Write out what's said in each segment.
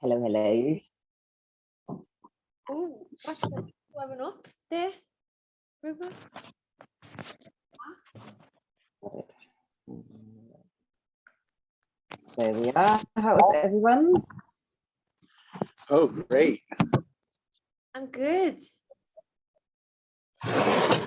Hello, hello. Oh, what's blowing up there, Ruben? There we are. How is everyone? Oh, great. I'm good. Yeah.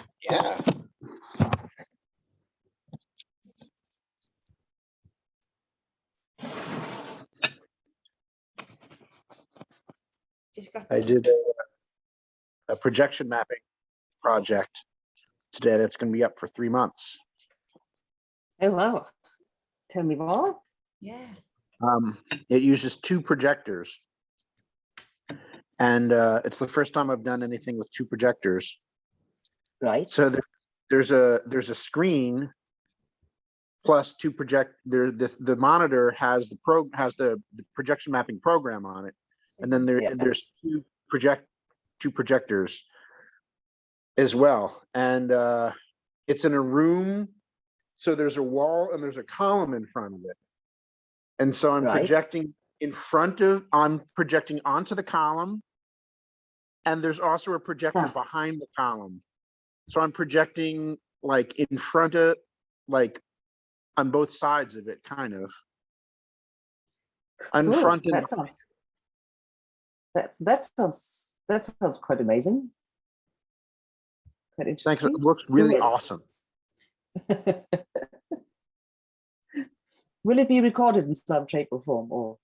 Just got I did a projection mapping project today that's going to be up for 3 months. Oh, wow. Tell me more. Yeah. It uses 2 projectors. And it's the first time I've done anything with 2 projectors. Right. So there's a screen plus 2 the monitor has the projection mapping program on it, and then there's 2 projectors as well, and it's in a room, so there's a wall and there's a column in front of it, and so I'm projecting I'm projecting onto the column, and there's also a projector behind the column. So I'm projecting like in front of, like on both sides of it, kind of. On front and that sounds quite amazing. Quite interesting. Thanks. It looks really awesome. Will it be recorded in some shape or form, or?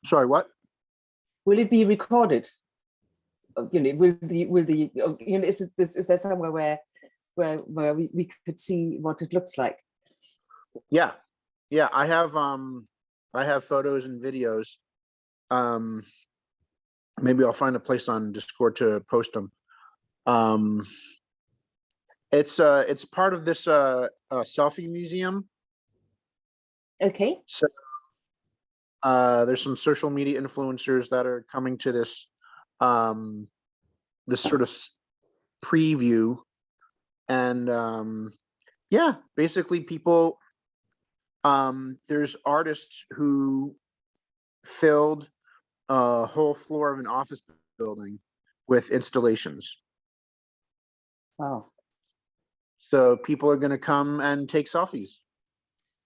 Sorry, what? Will it be recorded? You know, will the you know, is there somewhere where we could see what it looks like? Yeah, I have photos and videos. Maybe I'll find a place on Discord to post them. It's part of this Selfie Museum. Okay. So there's some social media influencers that are coming to this this sort of preview, and yeah, basically people, there's artists who filled a whole floor of an office building with installations. Wow. So people are going to come and take selfies.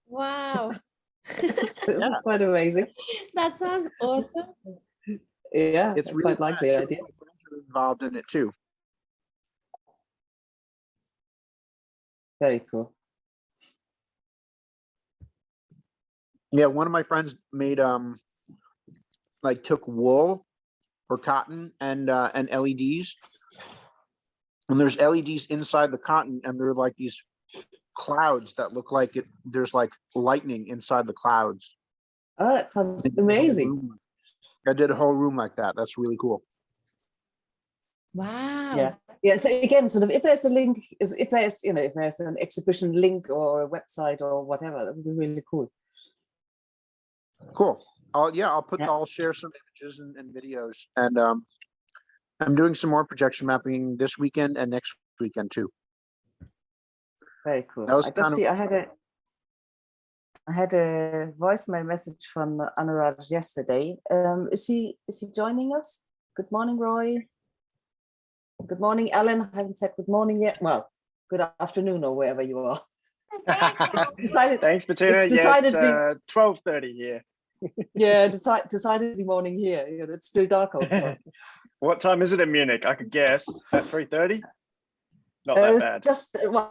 Wow. This is quite amazing. That sounds awesome. Yeah, it's I really quite like the idea. Involved in it too. Very cool. Yeah, one of my friends made like took wool or cotton and LEDs, and there's LEDs inside the cotton, and they're like these clouds that look like there's like lightning inside the clouds. Oh, that sounds amazing. I did a whole room like that. That's really cool. Wow. Yeah. So again, sort of, if there's a link, if there's an exhibition link or a website or whatever, that would be really cool. Cool. I'll share some images and videos, and I'm doing some more projection mapping this weekend and next weekend too. Very cool. I had a voicemail message from Anuraj yesterday. Is he joining us? Good morning, Roy. Good morning, Alan. I haven't said good morning yet. Well, good afternoon or wherever you are. Thanks, Bettina. It's 12:30 here. Yeah, decidedly morning here. It's still dark outside. What time is it in Munich? I could guess. At 3:30? Not that bad. Just, well,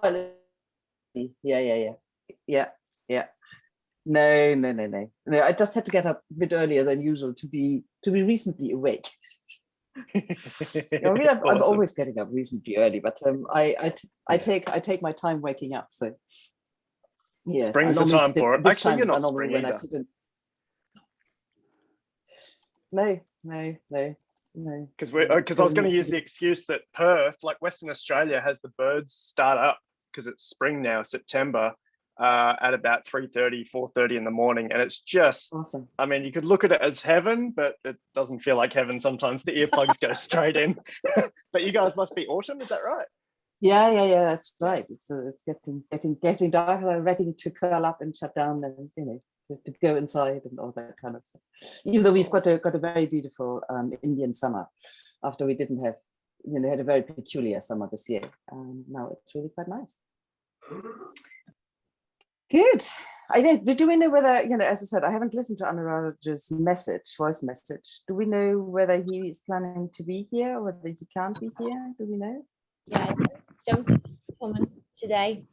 yeah. No. I just had to get up a bit earlier than usual to be reasonably awake. I'm always getting up reasonably early, but I take my time waking up. So yes, spring's the time for it. Actually, you're not spring when either. I sit in. No. Because I was going to use the excuse that Perth, like Western Australia, has the birds start up because it's spring now, September, at about 3:30, 4:30 in the morning, and it's just awesome. I mean, you could look at it as heaven, but it doesn't feel like heaven sometimes. The earplugs go straight in. But you guys must be autumn, is that right? Yeah, that's right. It's getting darker, ready to curl up and shut down, and to go inside and all that kind of stuff. Even though we've got a very beautiful Indian summer, after we didn't have, had a very peculiar summer this year. Now it's really quite nice. Good. Do we know whether, as I said, I haven't listened to Anurag's voice message. Do we know whether he is planning to be here or whether he can't be here? Do we know? Yeah, I don't think he's coming today.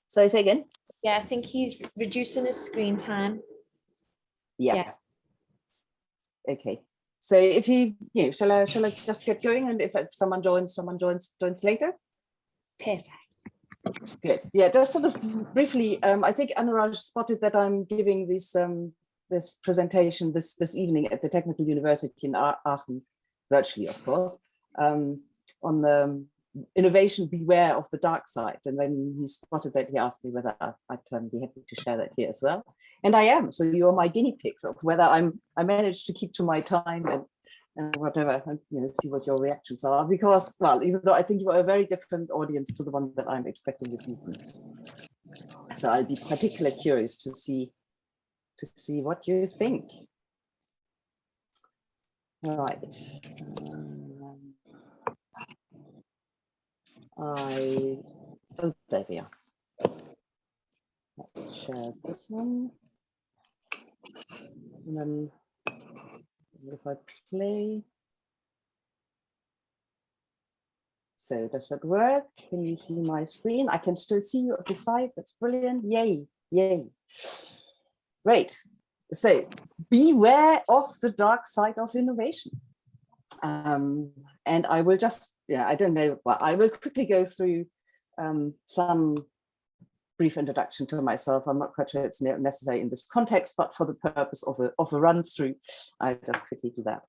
So say again? Yeah, I think he's reducing his screen time. Yeah. Okay. So if shall I just get going, and if someone joins later? Perfect. Good. Yeah, just sort of briefly, I think Anurag spotted that I'm giving this presentation this evening at the Technical University in Aachen, virtually, of course, on the innovation, beware of the dark side. And when he spotted that, he asked me whether I'd be happy to share that here as well. And I am. So you're my guinea pigs of whether I managed to keep to my time and whatever, and see what your reactions are. Because, well, even though I think you are a very different audience to the one that I'm expecting this evening, so I'll be particularly curious to see what you think. All right. There we are. Let's share this one. And then if I play. So does that work? Can you see my screen? I can still see you at the side. That's brilliant. Yay, yay. Great. So beware of the dark side of innovation. And I will just, I don't know, well, I will quickly go through some brief introduction to myself. I'm not quite sure it's necessary in this context, but for the purpose of a run through, I'll just quickly do that.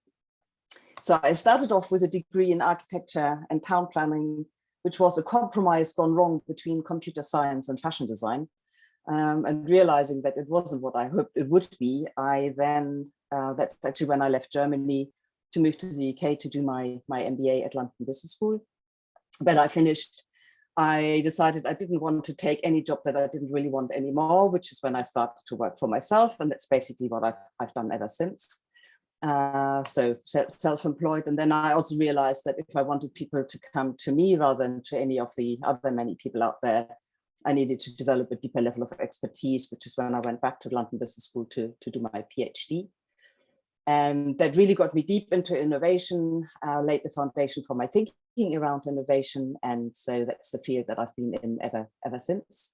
So I started off with a degree in architecture and town planning, which was a compromise gone wrong between computer science and fashion design. And realizing that it wasn't what I hoped it would be, I then, that's actually when I left Germany to move to the UK to do my MBA at London Business School. When I finished, I decided I didn't want to take any job that I didn't really want anymore, which is when I started to work for myself. And that's basically what I've done ever since. So self-employed. And then I also realized that if I wanted people to come to me rather than to any of the other many people out there, I needed to develop a deeper level of expertise, which is when I went back to London Business School to do my PhD. And that really got me deep into innovation, laid the foundation for my thinking around innovation. And so that's the field that I've been in ever since.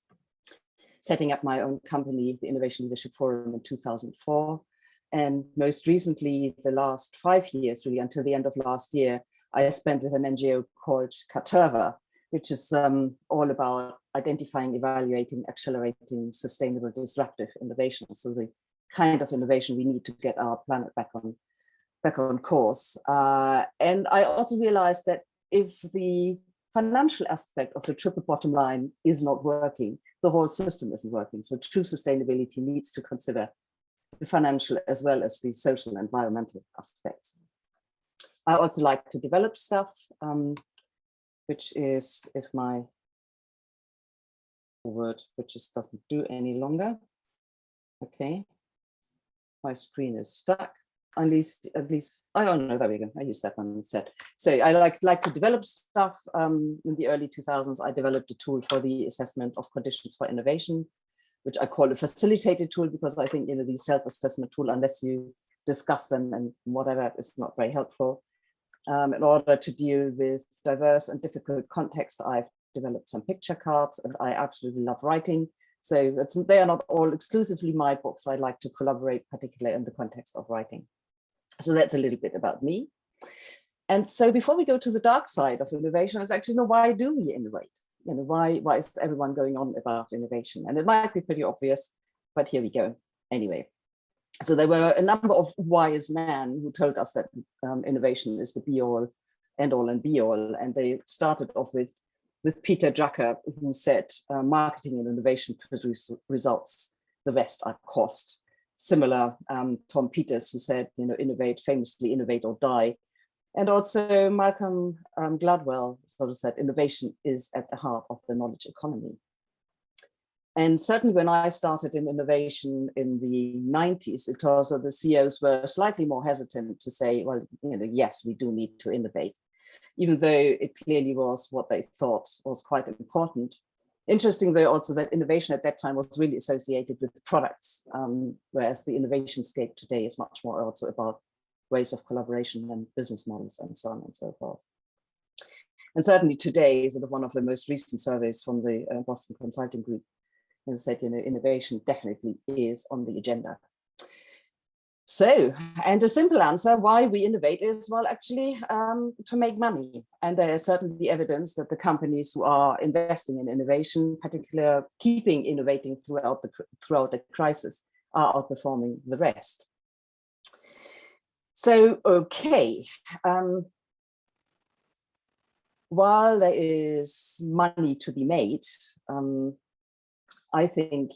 Setting up my own company, the Innovation Leadership Forum, in 2004. And most recently, the last 5 years, really until the end of last year, I spent with an NGO called Caterva, which is all about identifying, evaluating, accelerating sustainable disruptive innovation. So the kind of innovation we need to get our planet back on course. And I also realized that if the financial aspect of the triple bottom line is not working, the whole system isn't working. So true sustainability needs to consider the financial as well as the social and environmental aspects. I also like to develop stuff, which is, if my word, which just doesn't do any longer. Okay. My screen is stuck. At least, I don't know, there we go. I use that one instead. So I like to develop stuff. In the early 2000s, I developed a tool for the assessment of conditions for innovation, which I call a facilitated tool, because I think, the self-assessment tool, unless you discuss them and whatever, is not very helpful. In order to deal with diverse and difficult contexts, I've developed some picture cards, and I absolutely love writing. So they are not all exclusively my books. I like to collaborate, particularly in the context of writing. So that's a little bit about me. And so before we go to the dark side of innovation, is actually, why do we innovate? Why is everyone going on about innovation? And it might be pretty obvious, but here we go anyway. So there were a number of wise men who told us that innovation is the be-all, end-all, and be-all. And they started off with Peter Drucker, who said, marketing and innovation produce results, the rest are cost. Similar, Tom Peters, who said, famously innovate or die. And also Malcolm Gladwell sort of said, innovation is at the heart of the knowledge economy. And certainly when I started in innovation in the 90s, it was that the CEOs were slightly more hesitant to say, well, yes, we do need to innovate, even though it clearly was what they thought was quite important. Interesting, though, also that innovation at that time was really associated with products, whereas the innovation scape today is much more also about ways of collaboration and business models and so on and so forth. And certainly today, sort of one of the most recent surveys from the Boston Consulting Group has said, innovation definitely is on the agenda. So, and a simple answer why we innovate is, well, actually to make money. And there is certainly evidence that the companies who are investing in innovation, particularly keeping innovating throughout the crisis, are outperforming the rest. So, okay, while there is money to be made, I think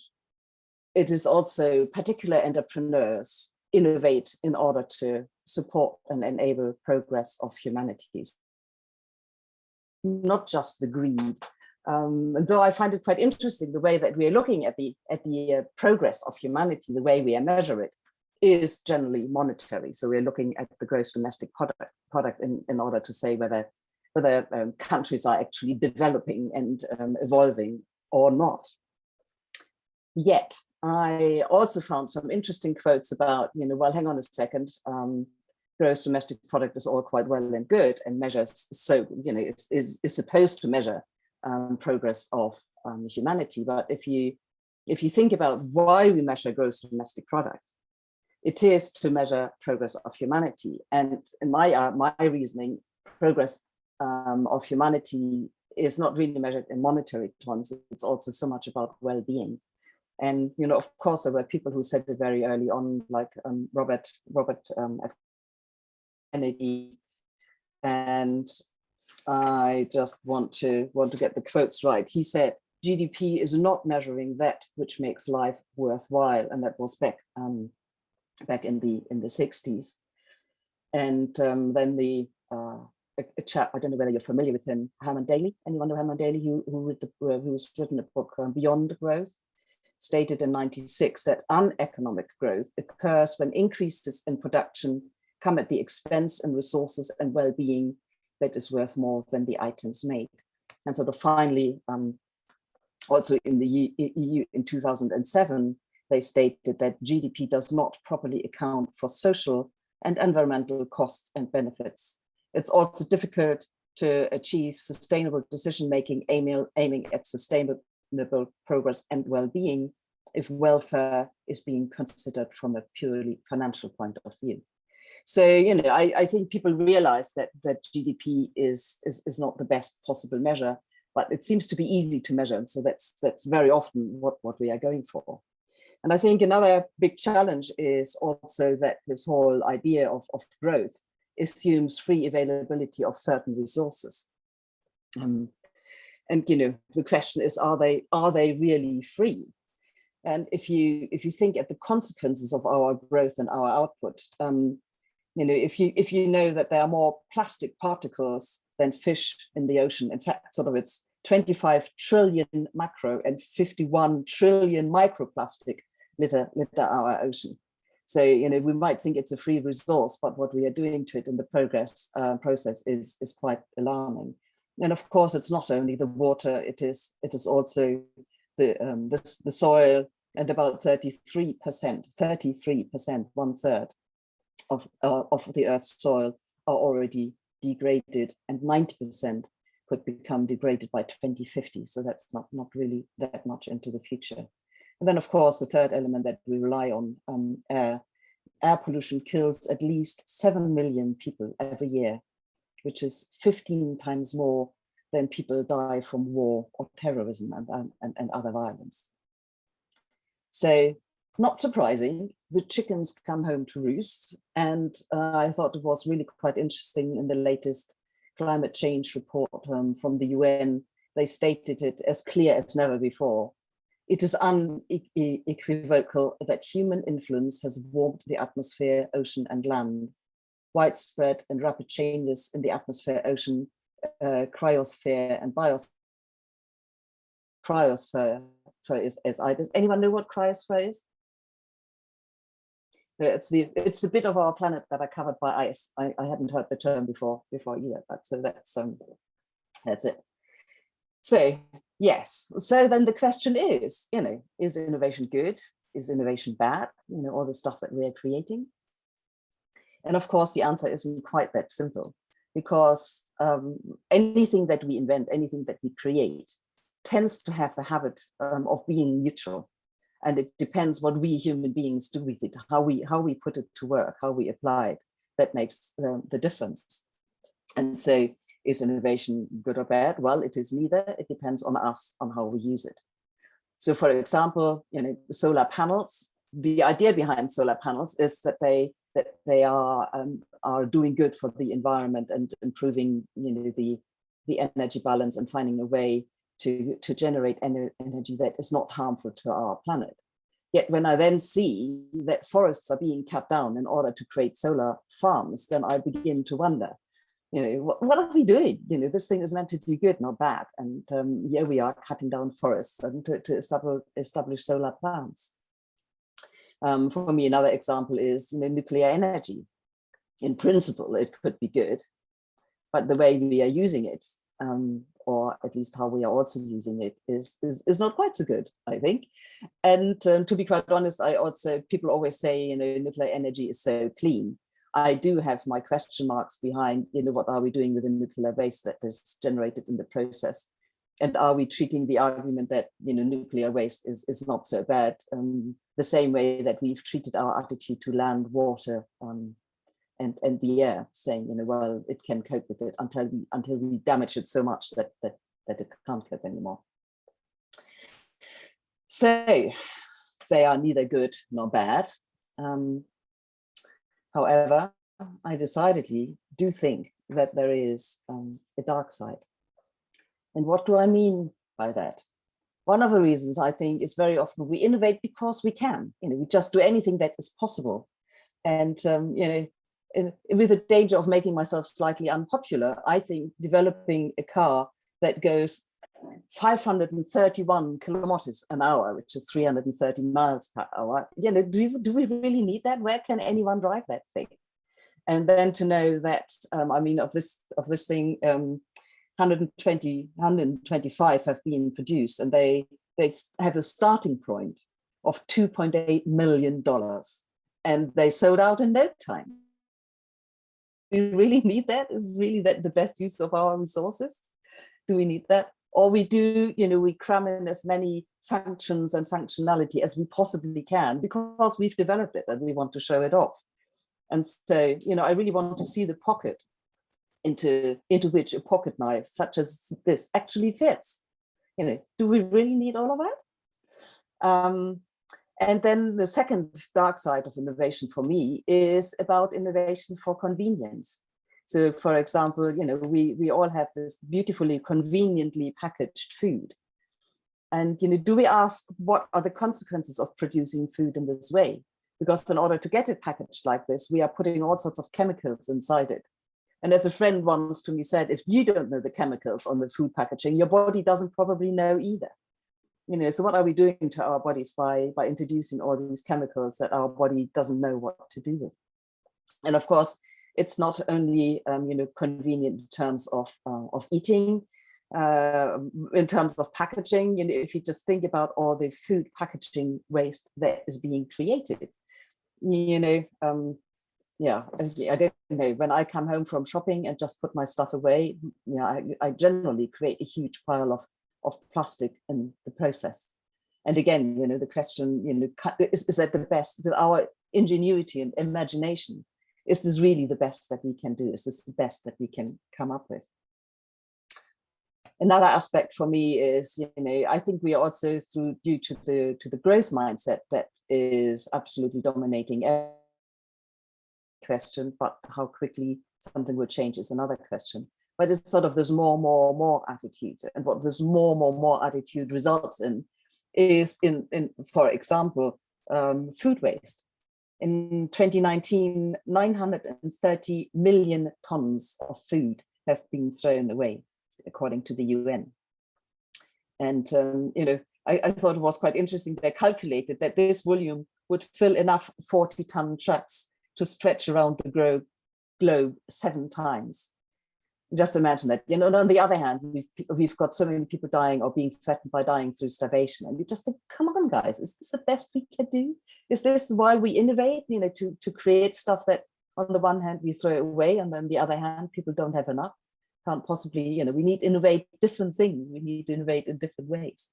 it is also particular entrepreneurs innovate in order to support and enable progress of humanities, not just the greed. And though I find it quite interesting, the way that we are looking at the progress of humanity, the way we measure it is generally monetary. So we're looking at the gross domestic product in order to say whether countries are actually developing and evolving or not. Yet, I also found some interesting quotes about, well, hang on a second, gross domestic product is all quite well and good and measures, so, is supposed to measure progress of humanity. But if you think about why we measure gross domestic product, it is to measure progress of humanity. And in my reasoning, progress of humanity is not really measured in monetary terms. It's also so much about well-being. And, of course, there were people who said it very early on, like Robert F. Kennedy. And I just want to get the quotes right. He said, GDP is not measuring that which makes life worthwhile. And that was back in the 60s. And then a chap, I don't know whether you're familiar with him, Herman Daly. Anyone know Herman Daly, who's written a book, Beyond Growth? Stated in 96 that uneconomic growth occurs when increases in production come at the expense and resources and well-being that is worth more than the items made. And sort of finally, also in the EU in 2007, they stated that GDP does not properly account for social and environmental costs and benefits. It's also difficult to achieve sustainable decision-making aiming at sustainable progress and well-being if welfare is being considered from a purely financial point of view. So, I think people realize that GDP is not the best possible measure, but it seems to be easy to measure. And so that's very often what we are going for. And I think another big challenge is also that this whole idea of growth assumes free availability of certain resources. And the question is, are they really free? And if you think at the consequences of our growth and our output, if you know that there are more plastic particles than fish in the ocean, in fact, sort of it's 25 trillion macro and 51 trillion microplastic litter our ocean. So we might think it's a free resource, but what we are doing to it in the process is quite alarming. And of course, it's not only the water; it is also the soil, and about 33%, 1/3 of the Earth's soil are already degraded, and 90% could become degraded by 2050. So that's not really that much into the future. And then, of course, the third element that we rely on, air pollution kills at least 7 million people every year, which is 15 times more than people die from war or terrorism and other violence. So, not surprising, the chickens come home to roost. And I thought it was really quite interesting in the latest climate change report from the UN. They stated it as clear as never before. It is unequivocal that human influence has warmed the atmosphere, ocean, and land. Widespread and rapid changes in the atmosphere, ocean, cryosphere, and biosphere as I did. Anyone know what cryosphere is? It's the bit of our planet that are covered by ice. I hadn't heard the term before either, but so that's it. So yes, so then the question is, is innovation good? Is innovation bad? All the stuff that we are creating. And of course, the answer isn't quite that simple, because anything that we invent, anything that we create, tends to have the habit of being neutral. And it depends what we human beings do with it, how we put it to work, how we apply it, that makes the difference. And so is innovation good or bad? Well, it is neither. It depends on us, on how we use it. So for example, solar panels, the idea behind solar panels is that they are doing good for the environment and improving the energy balance and finding a way to generate energy that is not harmful to our planet. Yet when I then see that forests are being cut down in order to create solar farms, then I begin to wonder, what are we doing? This thing is meant to do good, not bad. And here we are cutting down forests and to establish solar plants. For me, another example is nuclear energy. In principle, it could be good, but the way we are using it, or at least how we are also using it, is not quite so good, I think. And to be quite honest, people always say, nuclear energy is so clean. I do have my question marks behind, what are we doing with the nuclear waste that is generated in the process? And are we treating the argument that, nuclear waste is not so bad, the same way that we've treated our attitude to land, water, and the air, saying, well, it can cope with it until we damage it so much that it can't cope anymore. So they are neither good nor bad. However, I decidedly do think that there is a dark side. And what do I mean by that? One of the reasons I think is very often we innovate because we can. We just do anything that is possible. And with the danger of making myself slightly unpopular, I think developing a car that goes 531 kilometers an hour, which is 330 miles per hour, do we really need that? Where can anyone drive that thing? And then to know that, of this thing, 125 have been produced, and they have a starting point of $2.8 million, and they sold out in no time. Do we really need that? Is really that the best use of our resources? Do we need that? Or we do, we cram in as many functions and functionality as we possibly can because we've developed it and we want to show it off. And so, I really want to see the pocket into which a pocket knife such as this actually fits. Do we really need all of that? And then the second dark side of innovation for me is about innovation for convenience. So for example, we all have this beautifully conveniently packaged food. And do we ask what are the consequences of producing food in this way? Because in order to get it packaged like this, we are putting all sorts of chemicals inside it. And as a friend once to me said, if you don't know the chemicals on the food packaging, your body doesn't probably know either. So what are we doing to our bodies by introducing all these chemicals that our body doesn't know what to do with? And of course, it's not only convenient in terms of eating, in terms of packaging. If you just think about all the food packaging waste that is being created, yeah, I don't know, when I come home from shopping and just put my stuff away, I generally create a huge pile of plastic in the process. And again, the question, is that the best with our ingenuity and imagination? Is this really the best that we can do? Is this the best that we can come up with? Another aspect for me is, I think we are also due to the growth mindset that is absolutely dominating every question, but how quickly something will change is another question. But it's sort of this more attitude, and what this more attitude results in is in for example, food waste. In 2019, 930 million tons of food have been thrown away, according to the UN. And I thought it was quite interesting. They calculated that this volume would fill enough 40-ton trucks to stretch around the globe 7 times. Just imagine that. You know, and on the other hand, we've got so many people dying or being threatened by dying through starvation. And we just think, come on, guys, is this the best we can do? Is this why we innovate, you know, to create stuff that on the one hand we throw away, and then the other hand people don't have enough? Can't possibly, you know, we need to innovate different things. We need to innovate in different ways.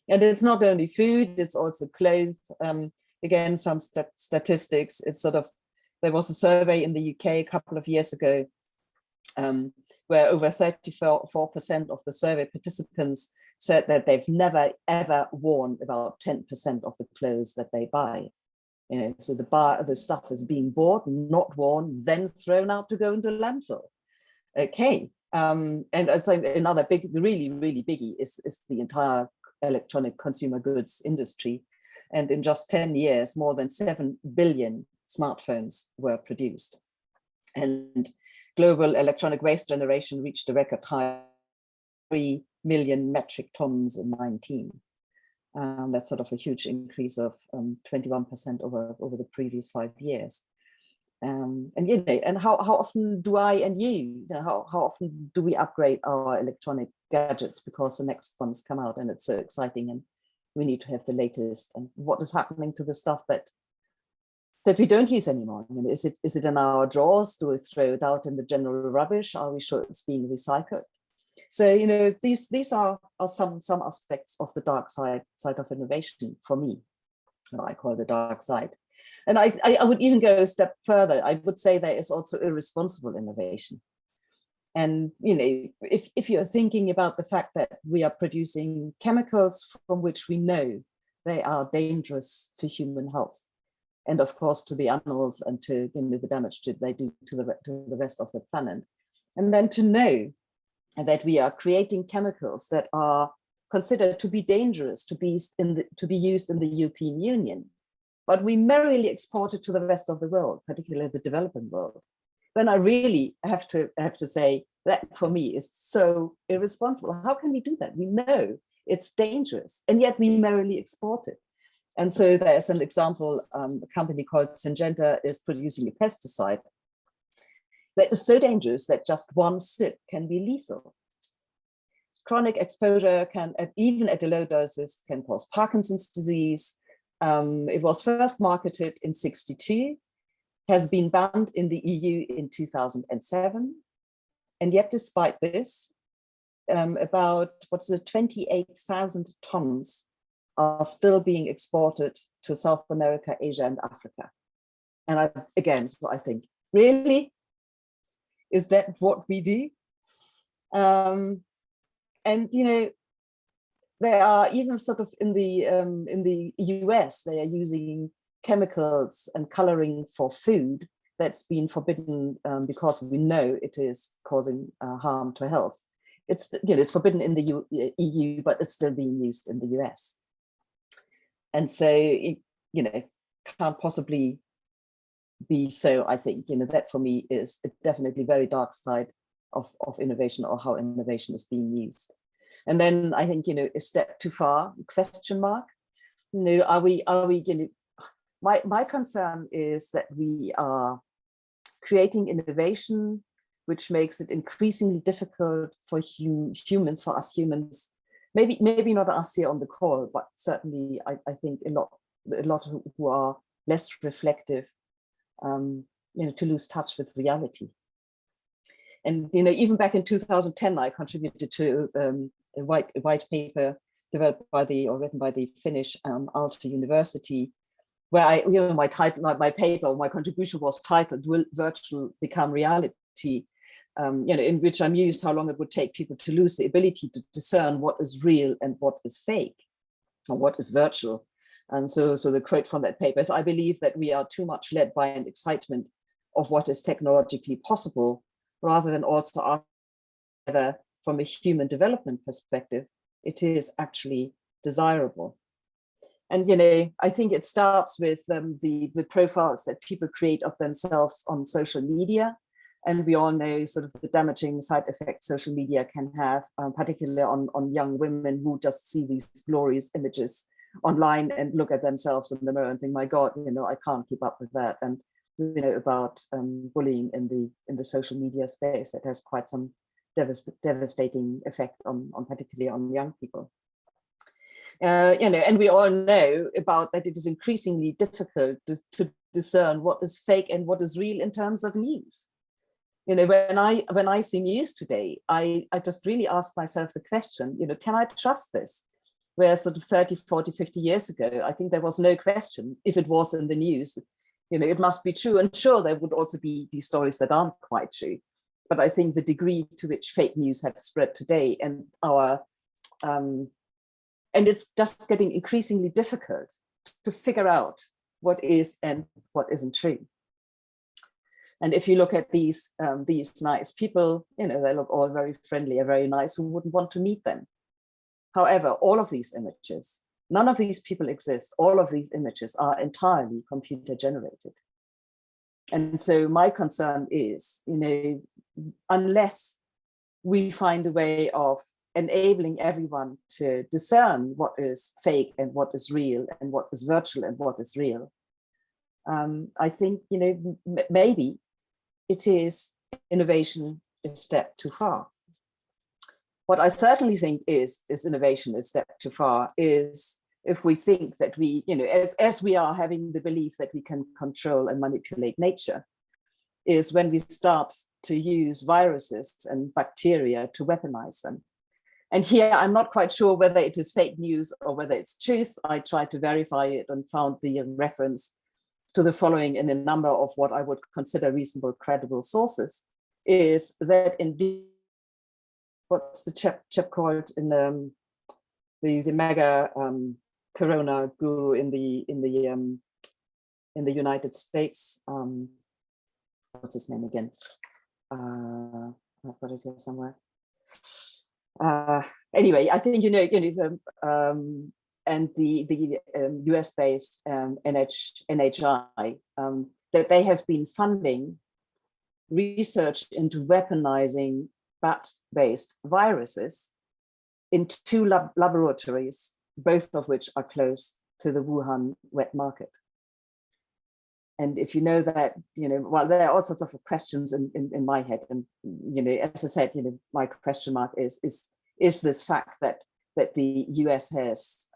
And it's not only food, it's also clothes. Again, some statistics. It's sort of, there was a survey in the UK a couple of years ago where over 34% of the survey participants said that they've never ever worn about 10% of the clothes that they buy. You know, so the stuff is being bought, not worn, then thrown out to go into landfill. Okay, and I think another big, really biggie is the entire electronic consumer goods industry. And in just 10 years, more than 7 billion smartphones were produced. And global electronic waste generation reached a record high, 3 million metric tons in 2019. That's sort of a huge increase of 21% over the previous 5 years. And you know, and how often do I and you know, how often do we upgrade our electronic gadgets because the next ones come out and it's so exciting and we need to have the latest? And what is happening to the stuff that we don't use anymore? I mean, is it in our drawers? Do we throw it out in the general rubbish? Are we sure it's being recycled? So, you know, these are some aspects of the dark side of innovation for me, what I call the dark side. And I would even go a step further. I would say there is also irresponsible innovation. And, you know, if you're thinking about the fact that we are producing chemicals from which we know they are dangerous to human health, and of course to the animals and to, you know, the damage they do to the rest of the planet, and then to know that we are creating chemicals that are considered to be dangerous to be used in the European Union, but we merrily export it to the rest of the world, particularly the developing world, then I really have to say that for me is so irresponsible. How can we do that? We know it's dangerous, and yet we merrily export it. And so there's an example, a company called Syngenta is producing a pesticide that is so dangerous that just one sip can be lethal. Chronic exposure can, even at the low doses, can cause Parkinson's disease. It was first marketed in 1962, has been banned in the EU in 2007. And yet, despite this, about 28,000 tons are still being exported to South America, Asia, and Africa. And so I think, really? Is that what we do? And you know, there are even sort of in the US, they are using chemicals and coloring for food that's been forbidden because we know it is causing harm to health. It's, you know, it's forbidden in the EU, but it's still being used in the US. And so, you know, can't possibly be so. I think, you know, that for me is a definitely very dark side of innovation, or how innovation is being used. And then I think, you know, a step too far, question mark. You know, are we, you know, my concern is that we are creating innovation which makes it increasingly difficult for humans, for us humans, maybe not us here on the call, but certainly I think a lot who are less reflective, you know, to lose touch with reality. And, you know, even back in 2010, I contributed to a white paper developed by written by the Finnish Aalto University, where I, you know, my paper, my contribution was titled "Will Virtual Become Reality?" You know, in which I mused how long it would take people to lose the ability to discern what is real and what is fake, or what is virtual. And so the quote from that paper is, "I believe that we are too much led by an excitement of what is technologically possible, rather than also ask whether, from a human development perspective, it is actually desirable." And, you know, I think it starts with the profiles that people create of themselves on social media. And we all know sort of the damaging side effects social media can have, particularly on young women who just see these glorious images online and look at themselves in the mirror and think, my God, I can't keep up with that. And about bullying in the social media space that has quite some devastating effect on particularly on young people. And we all know about that it is increasingly difficult to discern what is fake and what is real in terms of news. When I see news today, I just really ask myself the question, can I trust this? Where sort of 30, 40, 50 years ago, I think there was no question if it was in the news, it must be true. And sure, there would also be stories that aren't quite true. But I think the degree to which fake news have spread today and and it's just getting increasingly difficult to figure out what is and what isn't true. And if you look at these nice people, they look all very friendly and very nice. Who wouldn't want to meet them? However, all of these images, none of these people exist. All of these images are entirely computer generated. And so my concern is, unless we find a way of enabling everyone to discern what is fake and what is real and what is virtual and what is real, I think, maybe it is innovation a step too far. What I certainly think is innovation a step too far is if we think that we, as we are having the belief that we can control and manipulate nature, is when we start to use viruses and bacteria to weaponize them. And here I'm not quite sure whether it is fake news or whether it's truth. I tried to verify it and found the reference to the following in a number of what I would consider reasonable, credible sources, is that indeed, what's the chap called in the mega corona guru in the United States? What's his name again? I've got it here somewhere. Anyway, I think and the US-based NHI, that they have been funding research into weaponizing bat-based viruses in 2 laboratories, both of which are close to the Wuhan wet market. And if you know that, well, there are all sorts of questions in my head. And, as I said, my question mark is this fact that the US has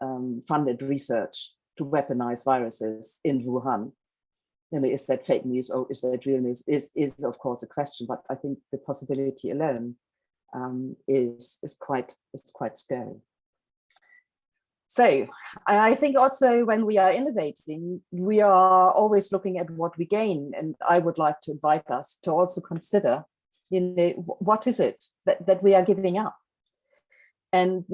funded research to weaponize viruses in Wuhan. Is that fake news or is that real news? Is of course a question, but I think the possibility alone is quite scary. So I think also when we are innovating, we are always looking at what we gain. And I would like to invite us to also consider, what is it that we are giving up? And,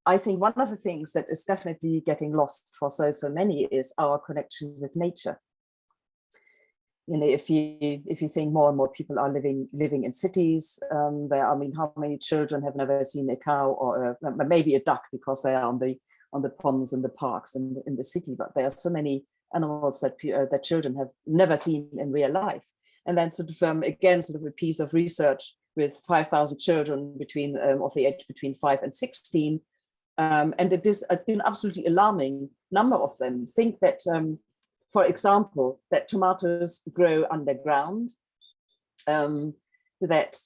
I think one of the things that is definitely getting lost for so many is our connection with nature. If you think more and more people are living in cities, how many children have never seen a cow or maybe a duck because they are on the ponds and the parks in the city, but there are so many animals that children have never seen in real life. And then again, a piece of research with 5,000 children of the age between 5 and 16. And it is an absolutely alarming number of them think that, for example, that tomatoes grow underground, that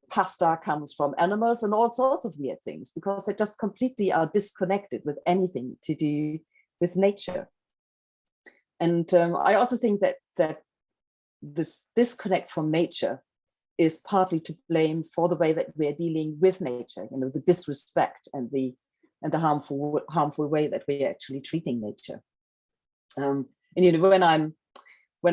pasta comes from animals and all sorts of weird things, because they just completely are disconnected with anything to do with nature. And I also think that this disconnect from nature is partly to blame for the way that we're dealing with nature, the disrespect and the harmful way that we're actually treating nature. And when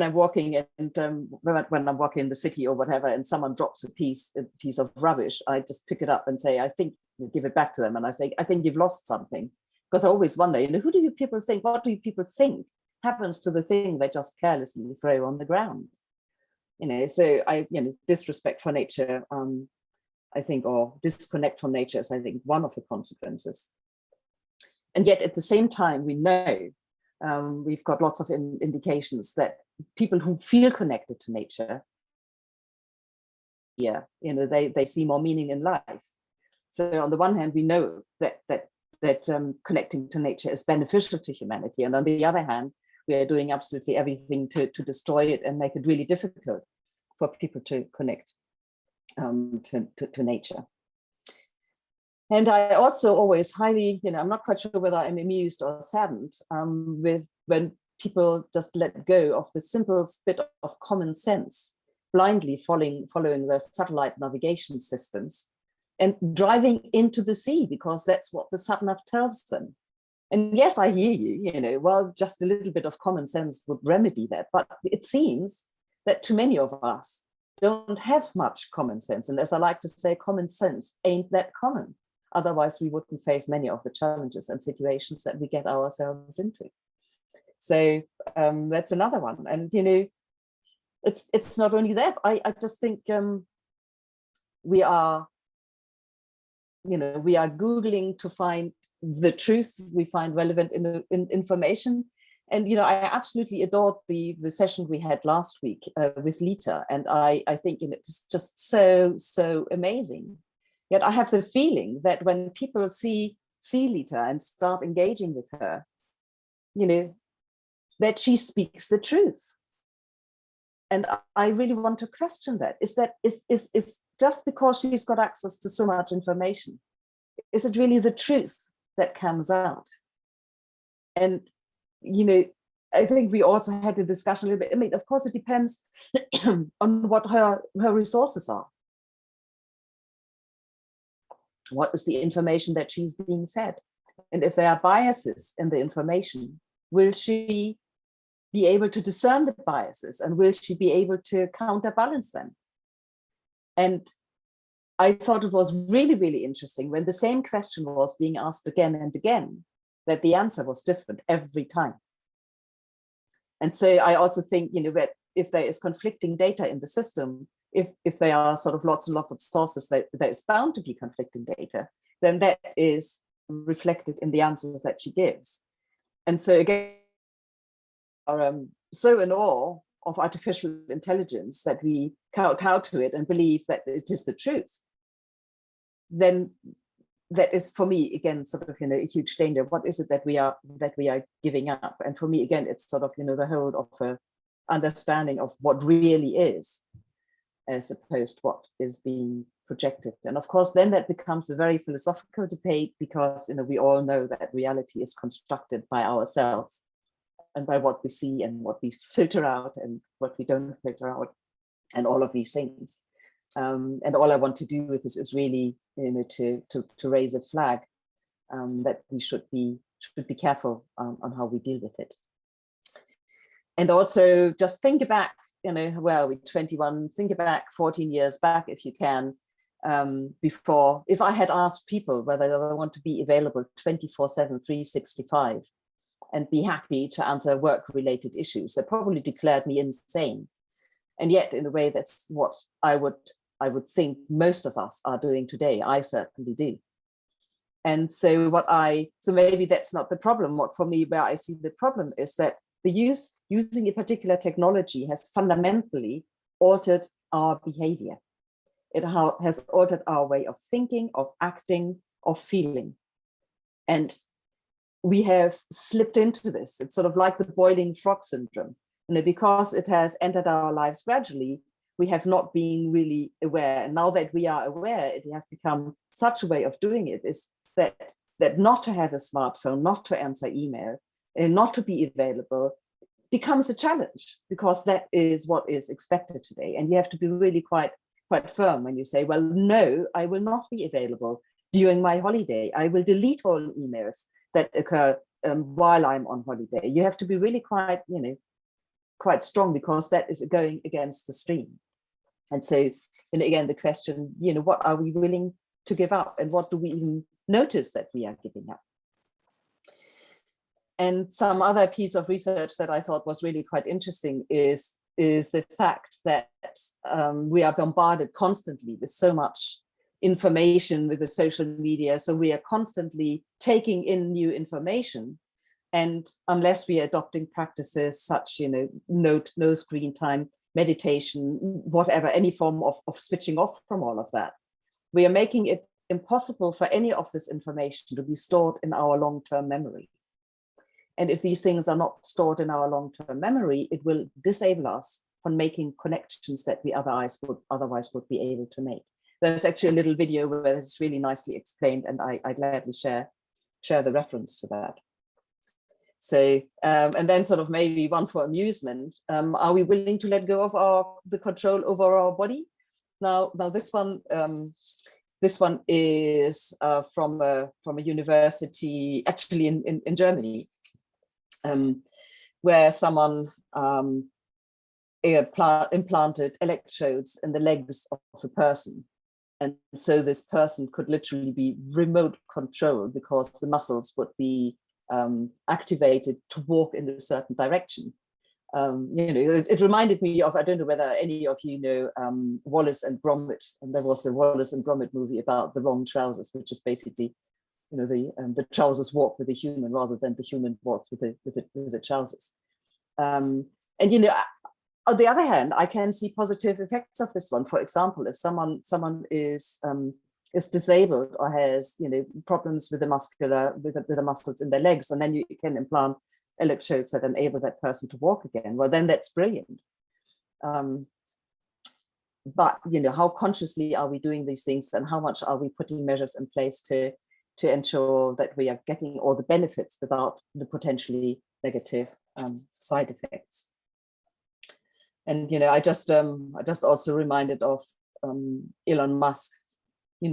I'm walking and when I'm walking in the city or whatever, and someone drops a piece of rubbish, I just pick it up and say, I think, give it back to them, and I say, I think you've lost something, because I always wonder, who do you people think? What do you people think happens to the thing they just carelessly throw on the ground? So disrespect for nature, I think, or disconnect from nature is, I think, one of the consequences. And yet at the same time, we know we've got lots of indications that people who feel connected to nature they see more meaning in life. So on the one hand, we know that connecting to nature is beneficial to humanity, and on the other hand, we are doing absolutely everything to destroy it and make it really difficult for people to connect to nature. And I also always highly, I'm not quite sure whether I'm amused or saddened with when people just let go of the simple bit of common sense, blindly following their satellite navigation systems and driving into the sea because that's what the sat-nav tells them. And yes, I hear you, well, just a little bit of common sense would remedy that. But it seems that too many of us don't have much common sense. And as I like to say, common sense ain't that common. Otherwise, we wouldn't face many of the challenges and situations that we get ourselves into. So that's another one. And, it's not only that. I just think we are Googling to find the truth we find relevant in information. And, I absolutely adored the session we had last week with Lita. And I think it's just so amazing. Yet I have the feeling that when people see Lita and start engaging with her, that she speaks the truth. And I really want to question that. Is just because she's got access to so much information, is it really the truth that comes out? And, I think we also had a discussion a little bit. I mean, of course, it depends on what her resources are. What is the information that she's being fed? And if there are biases in the information, will she be able to discern the biases, and will she be able to counterbalance them? And I thought it was really, really interesting when the same question was being asked again and again, that the answer was different every time. And so I also think, that if there is conflicting data in the system, if there are sort of lots and lots of sources that is bound to be conflicting data, then that is reflected in the answers that she gives. And so again, are so in awe of artificial intelligence that we kowtow to it and believe that it is the truth, then that is for me again sort of a huge danger. What is it that we are giving up? And for me again, it's sort of the whole of a understanding of what really is, as opposed to what is being projected. And of course, then that becomes a very philosophical debate, because we all know that reality is constructed by ourselves and by what we see and what we filter out and what we don't filter out, and all of these things. And all I want to do with this is really, to raise a flag that we should be careful on how we deal with it. And also just think back, well, we're 21, think back 14 years back if you can, before, if I had asked people whether they want to be available 24/7, 365, and be happy to answer work-related issues, they probably declared me insane. And yet, in a way, that's what I would think most of us are doing today. I certainly do. And so maybe that's not the problem. What for me, where I see the problem is that using a particular technology has fundamentally altered our behavior. It has altered our way of thinking, of acting, of feeling. And we have slipped into this. It's sort of like the boiling frog syndrome. Because it has entered our lives gradually, we have not been really aware. And now that we are aware, it has become such a way of doing it, is that not to have a smartphone, not to answer email, and not to be available becomes a challenge, because that is what is expected today. And you have to be really quite firm when you say, well, no, I will not be available during my holiday. I will delete all emails that occur while I'm on holiday. You have to be really quite strong, because that is going against the stream. And so, and again, the question, what are we willing to give up, and what do we even notice that we are giving up? And some other piece of research that I thought was really quite interesting is the fact that we are bombarded constantly with so much information with the social media. So we are constantly taking in new information. And unless we are adopting practices such, no screen time, meditation, whatever, any form of switching off from all of that. We are making it impossible for any of this information to be stored in our long-term memory. And if these things are not stored in our long-term memory, it will disable us from making connections that we otherwise would be able to make. There's actually a little video where this is really nicely explained, and I gladly share the reference to that. So, and then sort of maybe one for amusement, are we willing to let go of the control over our body? Now this one is from a university, actually in Germany, where someone implanted electrodes in the legs of a person. And so this person could literally be remote controlled because the muscles would be activated to walk in a certain direction. It reminded me of, I don't know whether any of you know Wallace and Gromit, and there was a Wallace and Gromit movie about the wrong trousers, which is basically, the trousers walk with the human rather than the human walks with the trousers. And on the other hand, I can see positive effects of this one. For example, if someone is disabled or has problems with the muscles in their legs, and then you can implant electrodes that enable that person to walk again. Well, then that's brilliant. But how consciously are we doing these things, and how much are we putting measures in place to ensure that we are getting all the benefits without the potentially negative side effects? And I just also reminded of Elon Musk.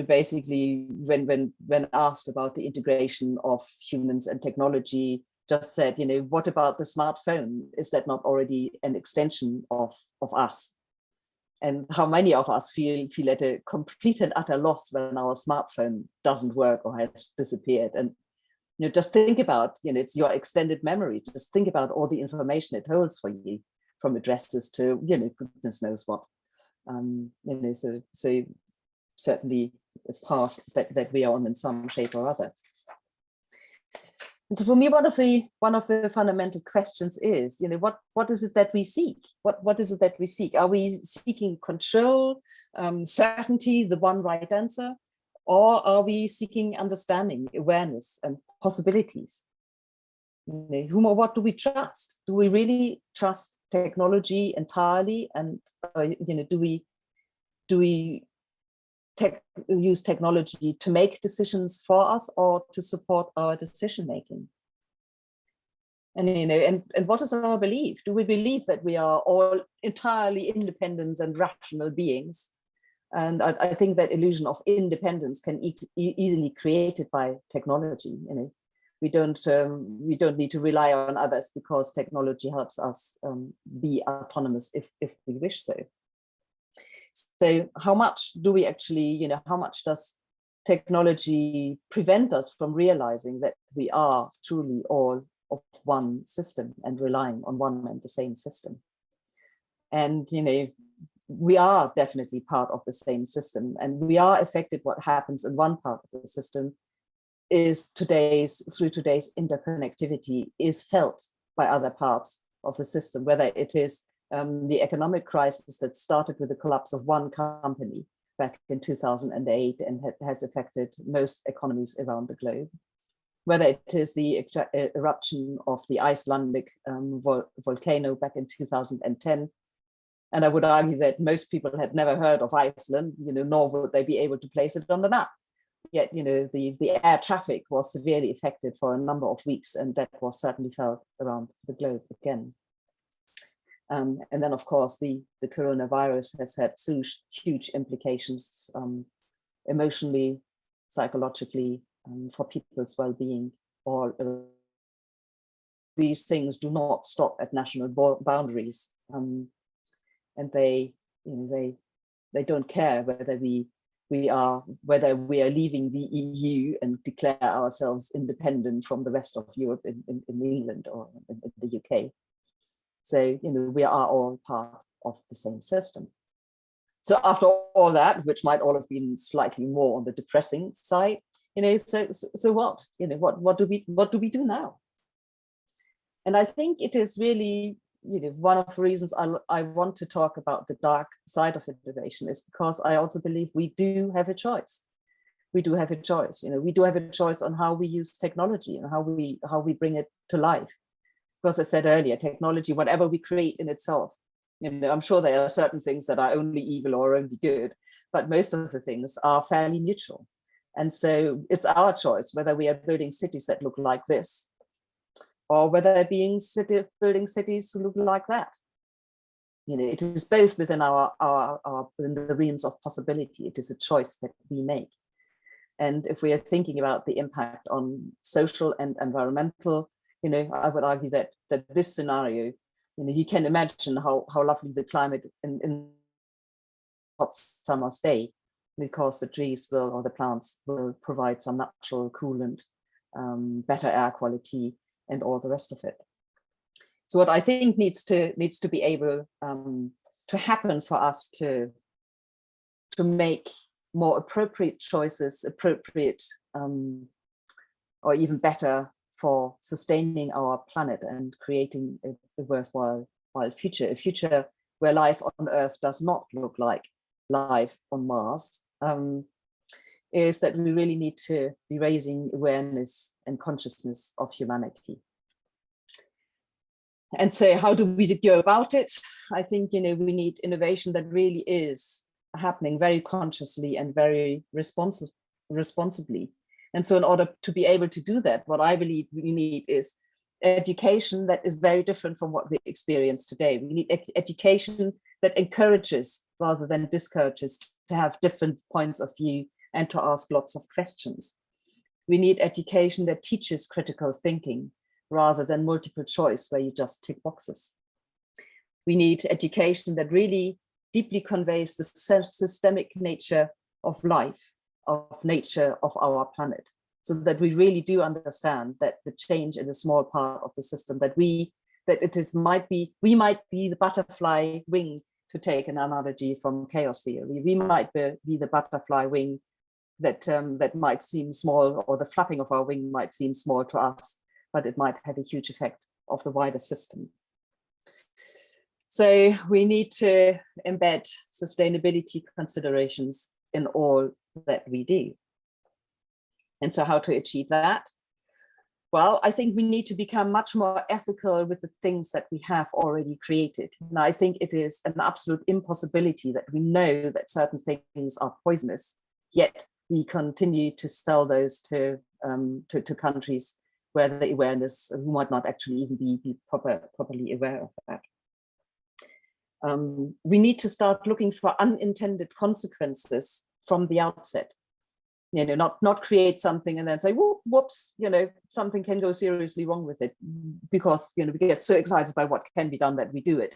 Basically when asked about the integration of humans and technology, just said, what about the smartphone? Is that not already an extension of us? And how many of us feel at a complete and utter loss when our smartphone doesn't work or has disappeared? And just think about, it's your extended memory. Just think about all the information it holds for you, from addresses to goodness knows what. So certainly a path that we are on in some shape or other. And so for me, one of the fundamental questions is, what is it that we seek? What is it that we seek? Are we seeking control, certainty, the one right answer, or are we seeking understanding, awareness, and possibilities? Whom or what do we trust? Do we really trust technology entirely? And do we use technology to make decisions for us or to support our decision making? And and what is our belief? Do we believe that we are all entirely independent and rational beings? And I think that illusion of independence can easily created by technology. We don't need to rely on others because technology helps us be autonomous if we wish so. So how much do we actually, how much does technology prevent us from realizing that we are truly all of one system and relying on one and the same system? And, we are definitely part of the same system, and we are affected. What happens in one part of the system is through today's interconnectivity is felt by other parts of the system, whether it is the economic crisis that started with the collapse of one company back in 2008 and has affected most economies around the globe, whether it is the eruption of the Icelandic volcano back in 2010. And I would argue that most people had never heard of Iceland, nor would they be able to place it on the map. Yet, the air traffic was severely affected for a number of weeks, and that was certainly felt around the globe again. And then, of course, the coronavirus has had huge implications emotionally, psychologically, for people's well-being. All these things do not stop at national boundaries, and they don't care whether we are leaving the EU and declare ourselves independent from the rest of Europe in England or in the UK. So, we are all part of the same system. So after all that, which might all have been slightly more on the depressing side, so what? What do we do now? And I think it is really, one of the reasons I want to talk about the dark side of innovation is because I also believe we do have a choice. We do have a choice. We do have a choice on how we use technology and how we bring it to life. Because I said earlier, technology, whatever we create in itself, I'm sure there are certain things that are only evil or only good, but most of the things are fairly neutral. And so it's our choice whether we are building cities that look like this, or whether building cities who look like that. It is both within within the realms of possibility. It is a choice that we make. And if we are thinking about the impact on social and environmental, I would argue that this scenario, you can imagine how lovely the climate in hot summer's day, because the trees or the plants will provide some natural coolant, better air quality, and all the rest of it. So what I think needs to be able to happen for us to make more appropriate choices, or even better for sustaining our planet and creating a worthwhile future, a future where life on Earth does not look like life on Mars, is that we really need to be raising awareness and consciousness of humanity. And so how do we go about it? I think, we need innovation that really is happening very consciously and very responsibly. And so in order to be able to do that, what I believe we need is education that is very different from what we experience today. We need education that encourages rather than discourages to have different points of view and to ask lots of questions. We need education that teaches critical thinking rather than multiple choice where you just tick boxes. We need education that really deeply conveys the systemic nature of life, of nature of our planet, so that we really do understand that the change in a small part of the system, we might be the butterfly wing, to take an analogy from chaos theory. We might be the butterfly wing that might seem small, or the flapping of our wing might seem small to us, but it might have a huge effect of the wider system. So we need to embed sustainability considerations in all that we do. And so how to achieve that? Well, I think we need to become much more ethical with the things that we have already created. And I think it is an absolute impossibility that we know that certain things are poisonous, yet we continue to sell those to countries where the awareness, who might not actually even be properly aware of that. We need to start looking for unintended consequences from the outset. Not create something and then say, whoops, something can go seriously wrong with it, because we get so excited by what can be done that we do it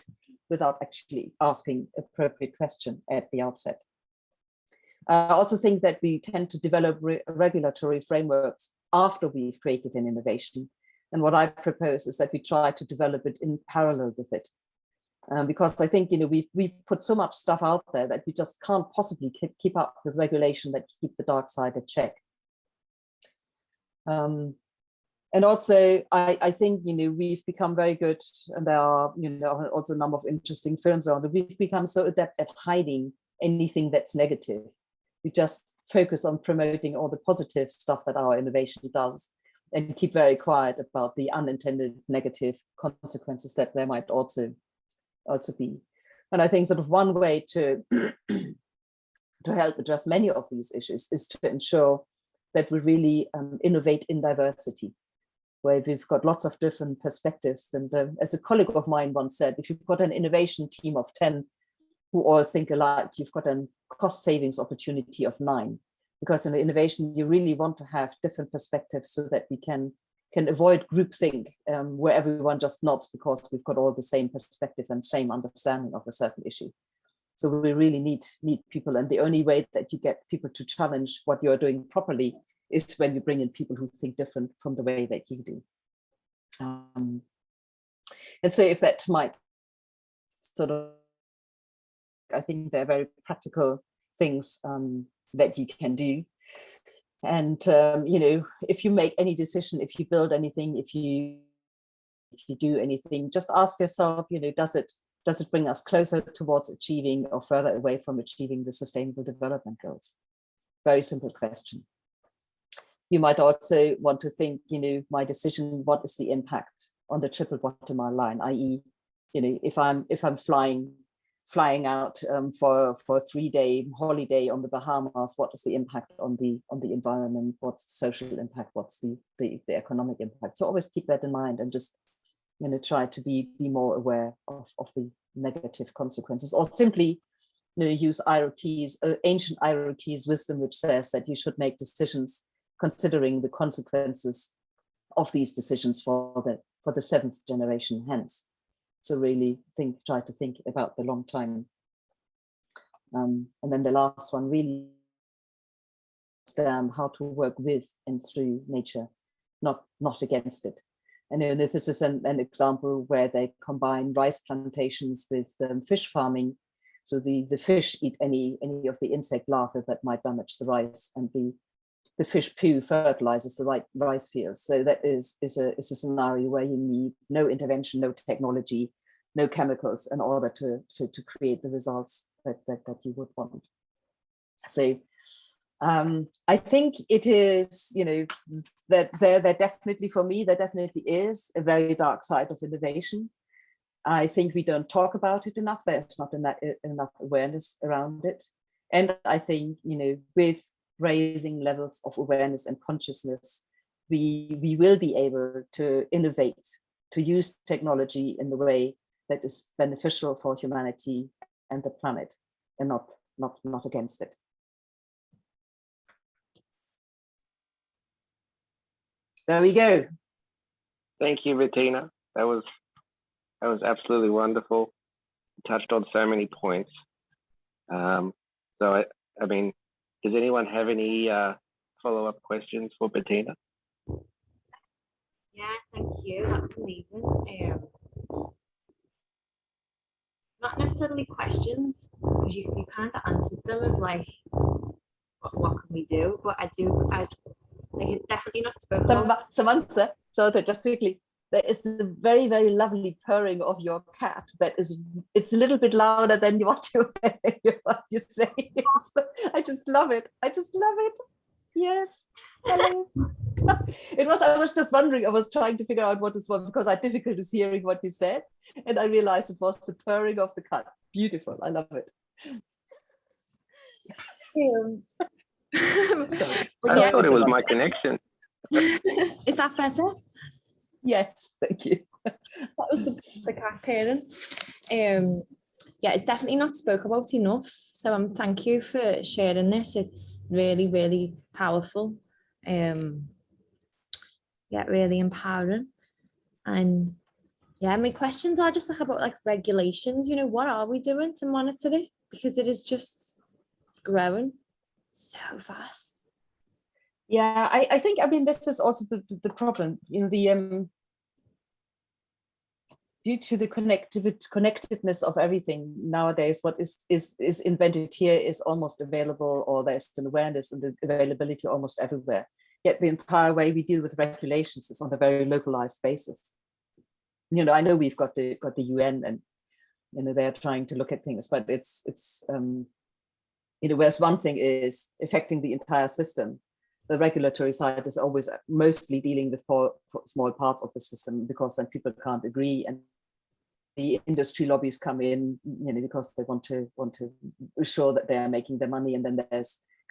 without actually asking appropriate question at the outset. I also think that we tend to develop regulatory frameworks after we've created an innovation. And what I propose is that we try to develop it in parallel with it. Because I think we've put so much stuff out there that we just can't possibly keep up with regulation that keep the dark side at check. And also, I think we've become very good, and there are also a number of interesting films on it. We've become so adept at hiding anything that's negative. We just focus on promoting all the positive stuff that our innovation does, and keep very quiet about the unintended negative consequences that there might also be. And I think sort of one way to help address many of these issues is to ensure that we really innovate in diversity, where we've got lots of different perspectives. And as a colleague of mine once said, if you've got an innovation team of 10 who all think alike, you've got a cost savings opportunity of 9. Because in innovation, you really want to have different perspectives so that we can avoid groupthink, where everyone just nods because we've got all the same perspective and same understanding of a certain issue. So we really need people, and the only way that you get people to challenge what you're doing properly is when you bring in people who think different from the way that you do. And so if that might sort of, I think they're very practical things that you can do. And, if you make any decision, if you build anything, if you if you do anything, just ask yourself, does it bring us closer towards achieving or further away from achieving the Sustainable Development Goals? Very simple question. You might also want to think, my decision, what is the impact on the triple bottom line, i.e., if I'm flying out for a 3-day holiday on the Bahamas, what is the impact on the environment? What's the social impact? What's the economic impact? So always keep that in mind and just try to be more aware of the negative consequences, or simply use ancient IoT's wisdom, which says that you should make decisions considering the consequences of these decisions for the 7th generation hence. So really try to think about the long time. And then the last one, really understand how to work with and through nature, not against it. And this is an example where they combine rice plantations with fish farming. So the fish eat any of the insect larvae that might damage the rice, and the fish poo fertilizes the rice fields. So that is a scenario where you need no intervention, no technology, no chemicals in order to create the results that you would want. So I think it is, that there definitely, for me, there definitely is a very dark side of innovation. I think we don't talk about it enough. There's not enough awareness around it. And I think, with raising levels of awareness and consciousness, we will be able to innovate, to use technology in the way that is beneficial for humanity and the planet, and not against it. There we go. Thank you, Bettina. That was absolutely wonderful. Touched on so many points. So I mean, does anyone have any follow-up questions for Bettina? Yeah, thank you. That was amazing. Not necessarily questions, because you kind of answered them of like, what can we do? But I like, it's definitely not spoken. Samantha, so just quickly, there is the very, very lovely purring of your cat. It's a little bit louder than what you say. I just love it. Yes. Hello. I was just wondering, I was trying to figure out what is what, because I had difficulty hearing what you said. And I realized it was the purring of the cat. Beautiful. I love it. Sorry. I thought it was my connection. Is that better? Yes, thank you. That was the cat purring. Yeah, it's definitely not spoke about enough. So thank you for sharing this. It's really, really powerful. Yeah, really empowering. And yeah, my questions are just like about like regulations. What are we doing to monitor it? Because it is just growing so fast. Yeah, I think, this is also the problem. Due to the connectedness of everything nowadays, what is invented here is almost available, or there's an awareness and the availability almost everywhere. Yet the entire way we deal with regulations is on a very localized basis. I know we've got the UN, and they're trying to look at things, but it's whereas one thing is affecting the entire system, the regulatory side is always mostly dealing with small parts of the system, because then people can't agree, and the industry lobbies come in, because they want to ensure that they are making their money, and then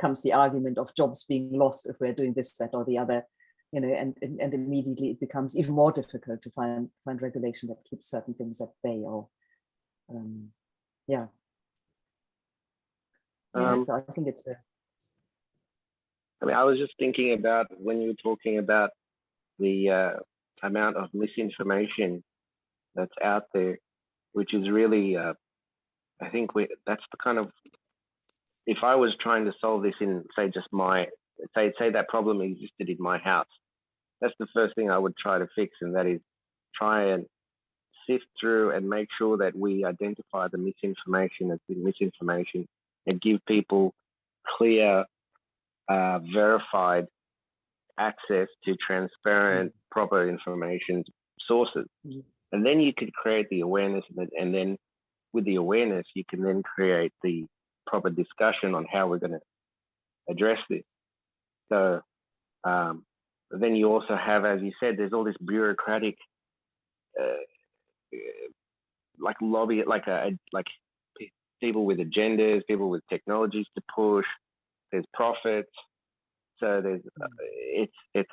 comes the argument of jobs being lost if we're doing this, that, or the other, and immediately it becomes even more difficult to find regulation that keeps certain things at bay. Or so I think it's I was just thinking about when you were talking about the amount of misinformation that's out there, which is really, I think that's the kind of, if I was trying to solve this in, say, just say that problem existed in my house, that's the first thing I would try to fix, and that is try and sift through and make sure that we identify the misinformation as the misinformation, and give people clear, verified access to transparent, proper information, sources. And then you could create the awareness, and then with the awareness, you can then create the proper discussion on how we're going to address this. So then you also have, as you said, there's all this bureaucratic, like lobby, like people with agendas, people with technologies to push. There's profits. So there's it's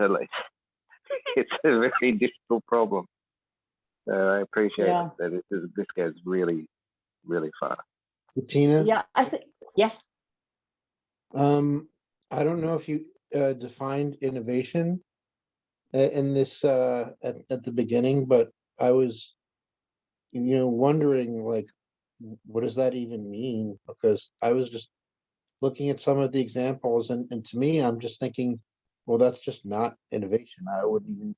a very difficult problem. So I appreciate that this goes really, really far. Bettina? Yeah, I think, yes. I don't know if you defined innovation in this at the beginning, but I was, wondering, like, what does that even mean? Because I was just looking at some of the examples, and to me, I'm just thinking, well, that's just not innovation. I wouldn't even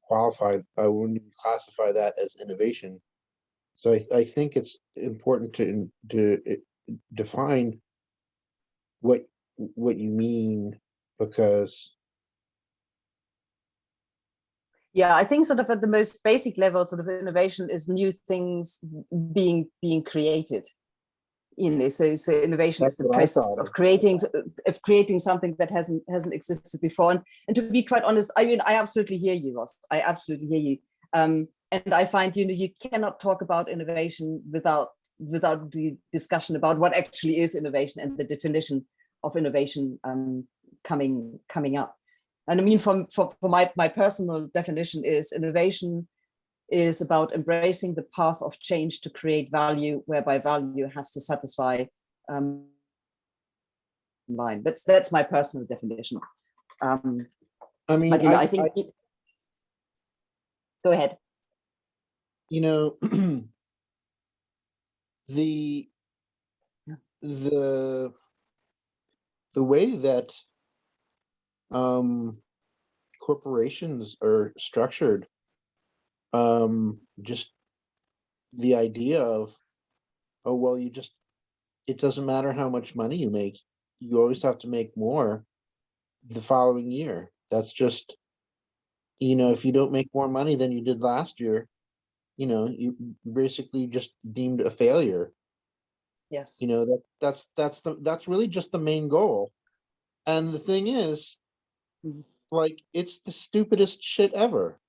classify that as innovation. So I think it's important to define what you mean, because Yeah, I think sort of at the most basic level, sort of innovation is new things being created. So innovation is the process of creating something that hasn't existed before. And to be quite honest, I mean, I absolutely hear you, Ross. I absolutely hear you. And I find, you cannot talk about innovation without the discussion about what actually is innovation and the definition of innovation coming up. And I mean, for my personal definition is innovation is about embracing the path of change to create value, whereby value has to satisfy line. That's my personal definition. I mean, but, I think. Go ahead. The way that corporations are structured, just the idea of, oh, well, it doesn't matter how much money you make, you always have to make more the following year. That's just, if you don't make more money than you did last year, you basically just deemed a failure. Yes. That's really just the main goal. And the thing is, like, it's the stupidest shit ever.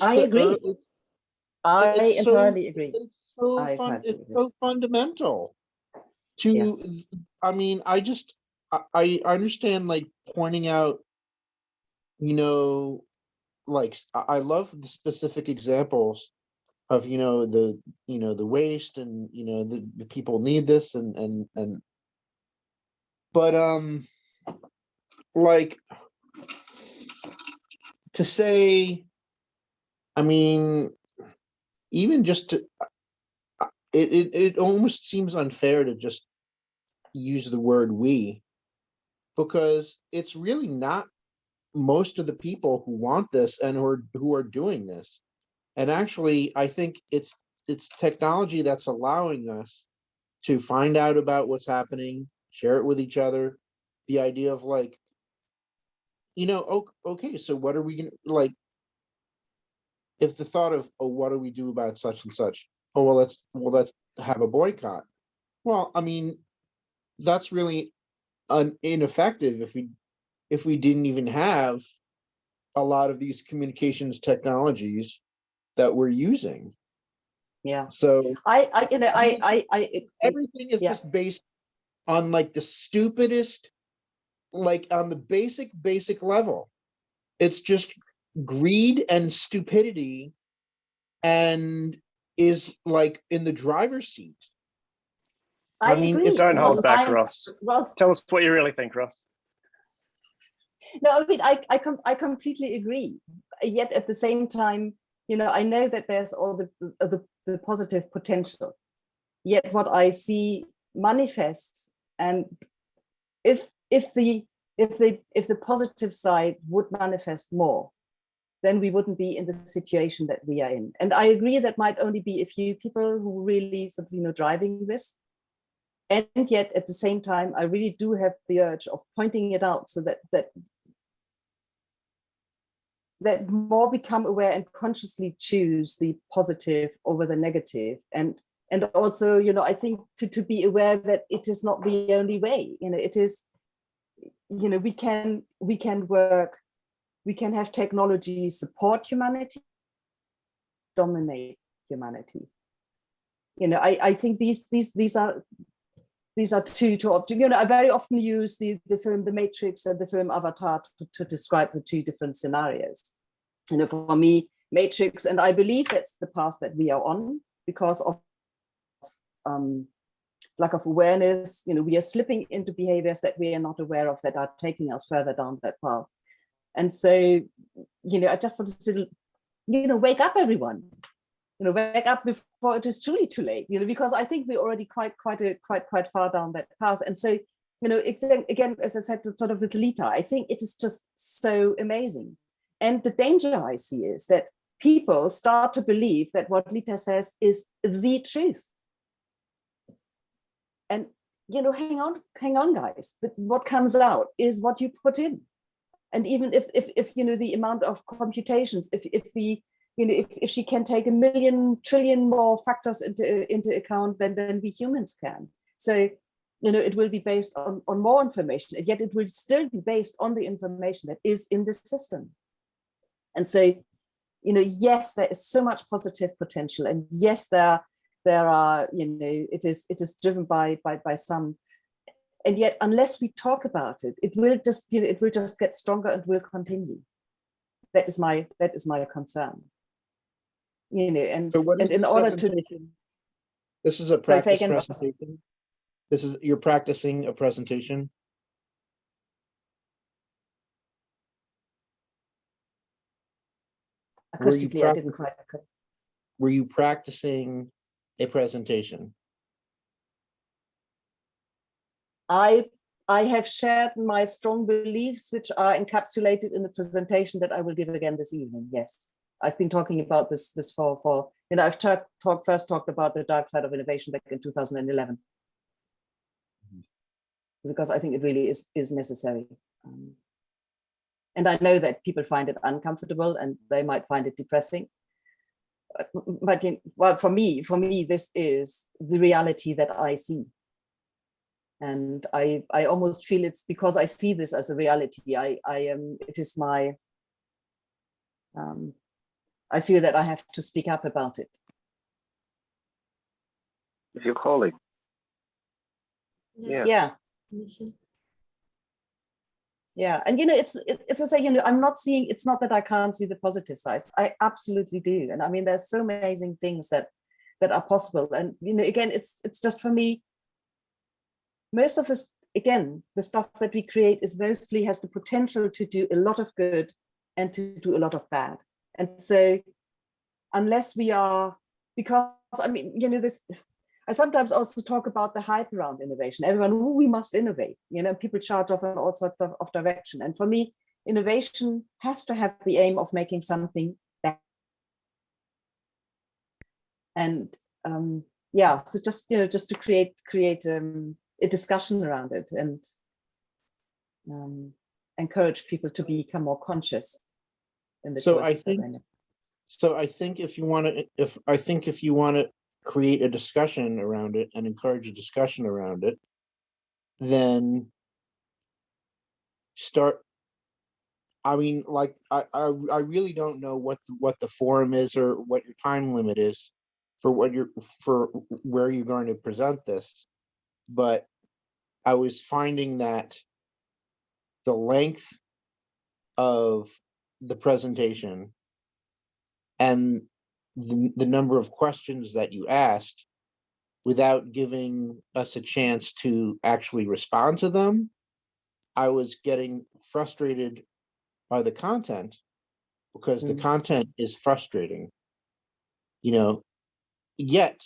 I agree. I entirely agree. It's so fun. It's so fundamental to. Yes. I mean, I understand, like, pointing out. Like, I love the specific examples of the waste, and the people need this, but like, to say, I mean, even just to, it almost seems unfair to just use the word we, because it's really not most of the people who want this and who are doing this. And actually, I think it's technology that's allowing us to find out about what's happening, share it with each other. The idea of, like, okay, so what are we gonna, like, if the thought of, oh, what do we do about such and such? Oh, well, let's have a boycott. Well, I mean, that's really ineffective if we didn't even have a lot of these communications technologies that we're using. Yeah. So everything is just based on, like, the stupidest, like, on the basic level. It's just greed and stupidity, and is, like, in the driver's seat. I mean, agree. Don't hold back, Ross. Tell us what you really think, Ross. No, I mean, I completely agree. Yet at the same time, I know that there's all the positive potential. Yet what I see manifests, and if the positive side would manifest more, then we wouldn't be in the situation that we are in. And I agree that might only be a few people who really sort of, driving this. And yet at the same time, I really do have the urge of pointing it out, so that that more become aware and consciously choose the positive over the negative. And also, you know, I think to be aware that it is not the only way, you know, it is, you know, we can work, we can have technology support humanity, dominate humanity. You know, I think these are two, you know, I very often use the film The Matrix and the film Avatar to describe the two different scenarios. You know, for me, Matrix, and I believe that's the path that we are on because of lack of awareness. You know, we are slipping into behaviors that we are not aware of that are taking us further down that path. And so, you know, I just want to say, you know, wake up, everyone. You know, wake up before it is truly too late. You know, because I think we're already quite far down that path. And so, you know, again, as I said, sort of with Lita, I think it is just so amazing. And the danger I see is that people start to believe that what Lita says is the truth. And, you know, hang on, guys. What comes out is what you put in. And even if you know, the amount of computations, if she can take 1,000,000,000,000,000,000 trillion more factors into account than we humans can. So, you know, it will be based on more information, and yet it will still be based on the information that is in the system. And so, you know, yes, there is so much positive potential, and yes, there are, you know, it is driven by some, and yet unless we talk about it, it will just, you know, it will just get stronger and will continue. That is my concern. You know, and So what is in this order to, presentation? This is a Sorry, say practice again. presentation. You're practicing a presentation. Acoustically, I didn't quite. Were you practicing a presentation? I have shared my strong beliefs, which are encapsulated in the presentation that I will give again this evening. Yes, I've been talking about this for you know, I've first talked about the dark side of innovation back in 2011, because I think it really is necessary. And I know that people find it uncomfortable and they might find it depressing. But well, for me, this is the reality that I see. And I almost feel it's because I see this as a reality. It is my, I feel that I have to speak up about it. If you're calling. Yeah. Yeah, and you know, it's to say, you know, I'm not seeing, it's not that I can't see the positive sides. I absolutely do. And I mean, there's so amazing things that are possible. And, you know, again, it's just, for me, most of this, again, the stuff that we create is mostly has the potential to do a lot of good and to do a lot of bad. And so unless we are, because I mean, you know, this, I sometimes also talk about the hype around innovation. Everyone, oh, we must innovate, you know, people charge off in all sorts of direction. And for me, innovation has to have the aim of making something better. And yeah, so just, you know, just to create a discussion around it and encourage people to become more conscious in the choices that they make. So I think if you want to create a discussion around it and encourage a discussion around it, then start. I mean, like I really don't know what the forum is or what your time limit is for where you're going to present this, but I was finding that the length of the presentation and the number of questions that you asked without giving us a chance to actually respond to them, I was getting frustrated by the content because the content is frustrating, you know, yet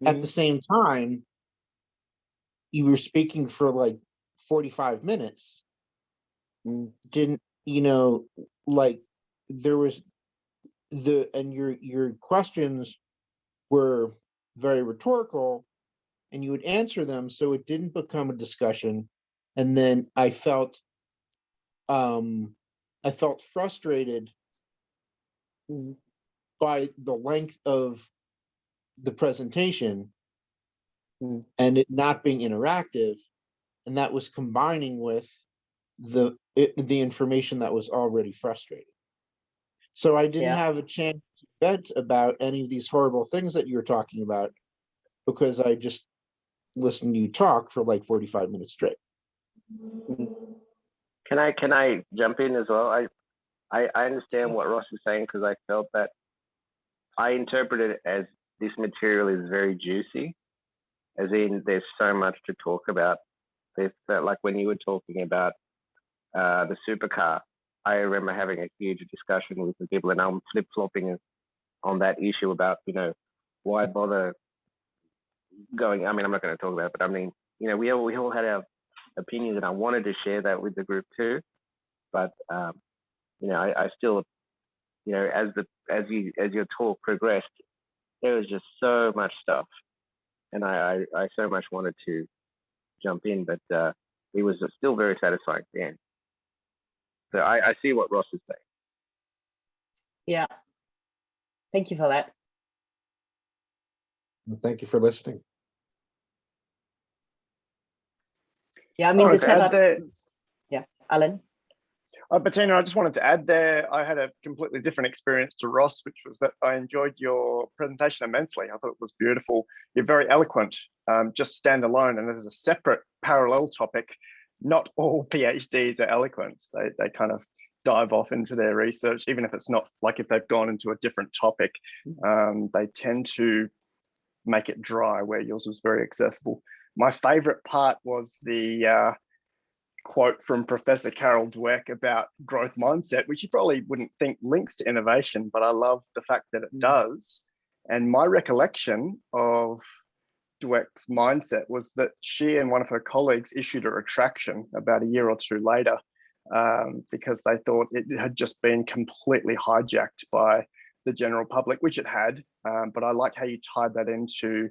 at the same time, you were speaking for like 45 minutes, didn't, you know, like there was and your questions were very rhetorical and you would answer them, so it didn't become a discussion. And then I felt I felt frustrated by the length of the presentation and it not being interactive, and that was combining with the information that was already frustrating. So I didn't have a chance to vent about any of these horrible things that you were talking about because I just listened to you talk for like 45 minutes straight. Can I jump in as well? I understand what Ross is saying, because I felt that I interpreted it as this material is very juicy, as in there's so much to talk about. There's that, like when you were talking about the supercar, I remember having a huge discussion with the people, and I'm flip-flopping on that issue about, you know, why bother going. I mean, I'm not going to talk about it, but I mean, you know, we all had our opinions, and I wanted to share that with the group too. But you know, I still, you know, as your talk progressed, there was just so much stuff, and I so much wanted to jump in, but it was still very satisfying at the end. So I see what Ross is saying. Yeah. Thank you for that. Well, thank you for listening. Yeah, I mean, the to add setup. there- Yeah, Alan. Bettina, I just wanted to add there, I had a completely different experience to Ross, which was that I enjoyed your presentation immensely. I thought it was beautiful. You're very eloquent, just stand alone. And there's a separate parallel topic. Not all PhDs are eloquent. They kind of dive off into their research, even if it's not like if they've gone into a different topic, they tend to make it dry, where yours was very accessible. My favorite part was the quote from Professor Carol Dweck about growth mindset, which you probably wouldn't think links to innovation, but I love the fact that it does. And my recollection of Dweck's mindset was that she and one of her colleagues issued a retraction about a year or two later, because they thought it had just been completely hijacked by the general public, which it had. But I like how you tied that into,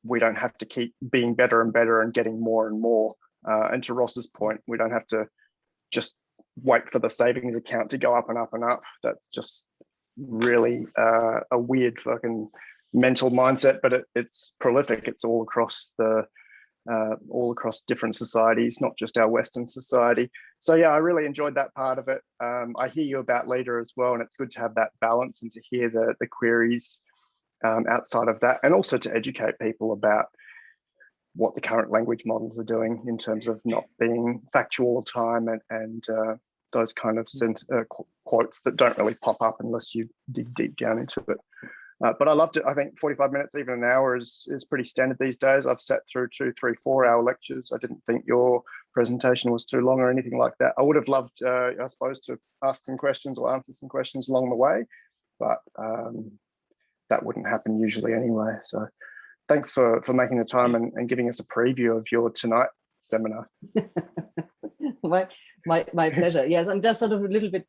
we don't have to keep being better and better and getting more and more. And to Ross's point, we don't have to just wait for the savings account to go up and up and up. That's just really a weird fucking mental mindset, but it's prolific. It's all across different societies, not just our Western society. So yeah, I really enjoyed that part of it. I hear you about later as well, and it's good to have that balance and to hear the queries outside of that, and also to educate people about what the current language models are doing in terms of not being factual all the time, and those kind of quotes that don't really pop up unless you dig deep down into it. But I loved it. I think 45 minutes, even an hour is pretty standard these days. I've sat through 2, 3, 4 hour lectures. I didn't think your presentation was too long or anything like that. I would have loved, I suppose, to ask some questions or answer some questions along the way, but that wouldn't happen usually anyway. So thanks for making the time and giving us a preview of your tonight seminar. my pleasure. Yes, and just sort of a little bit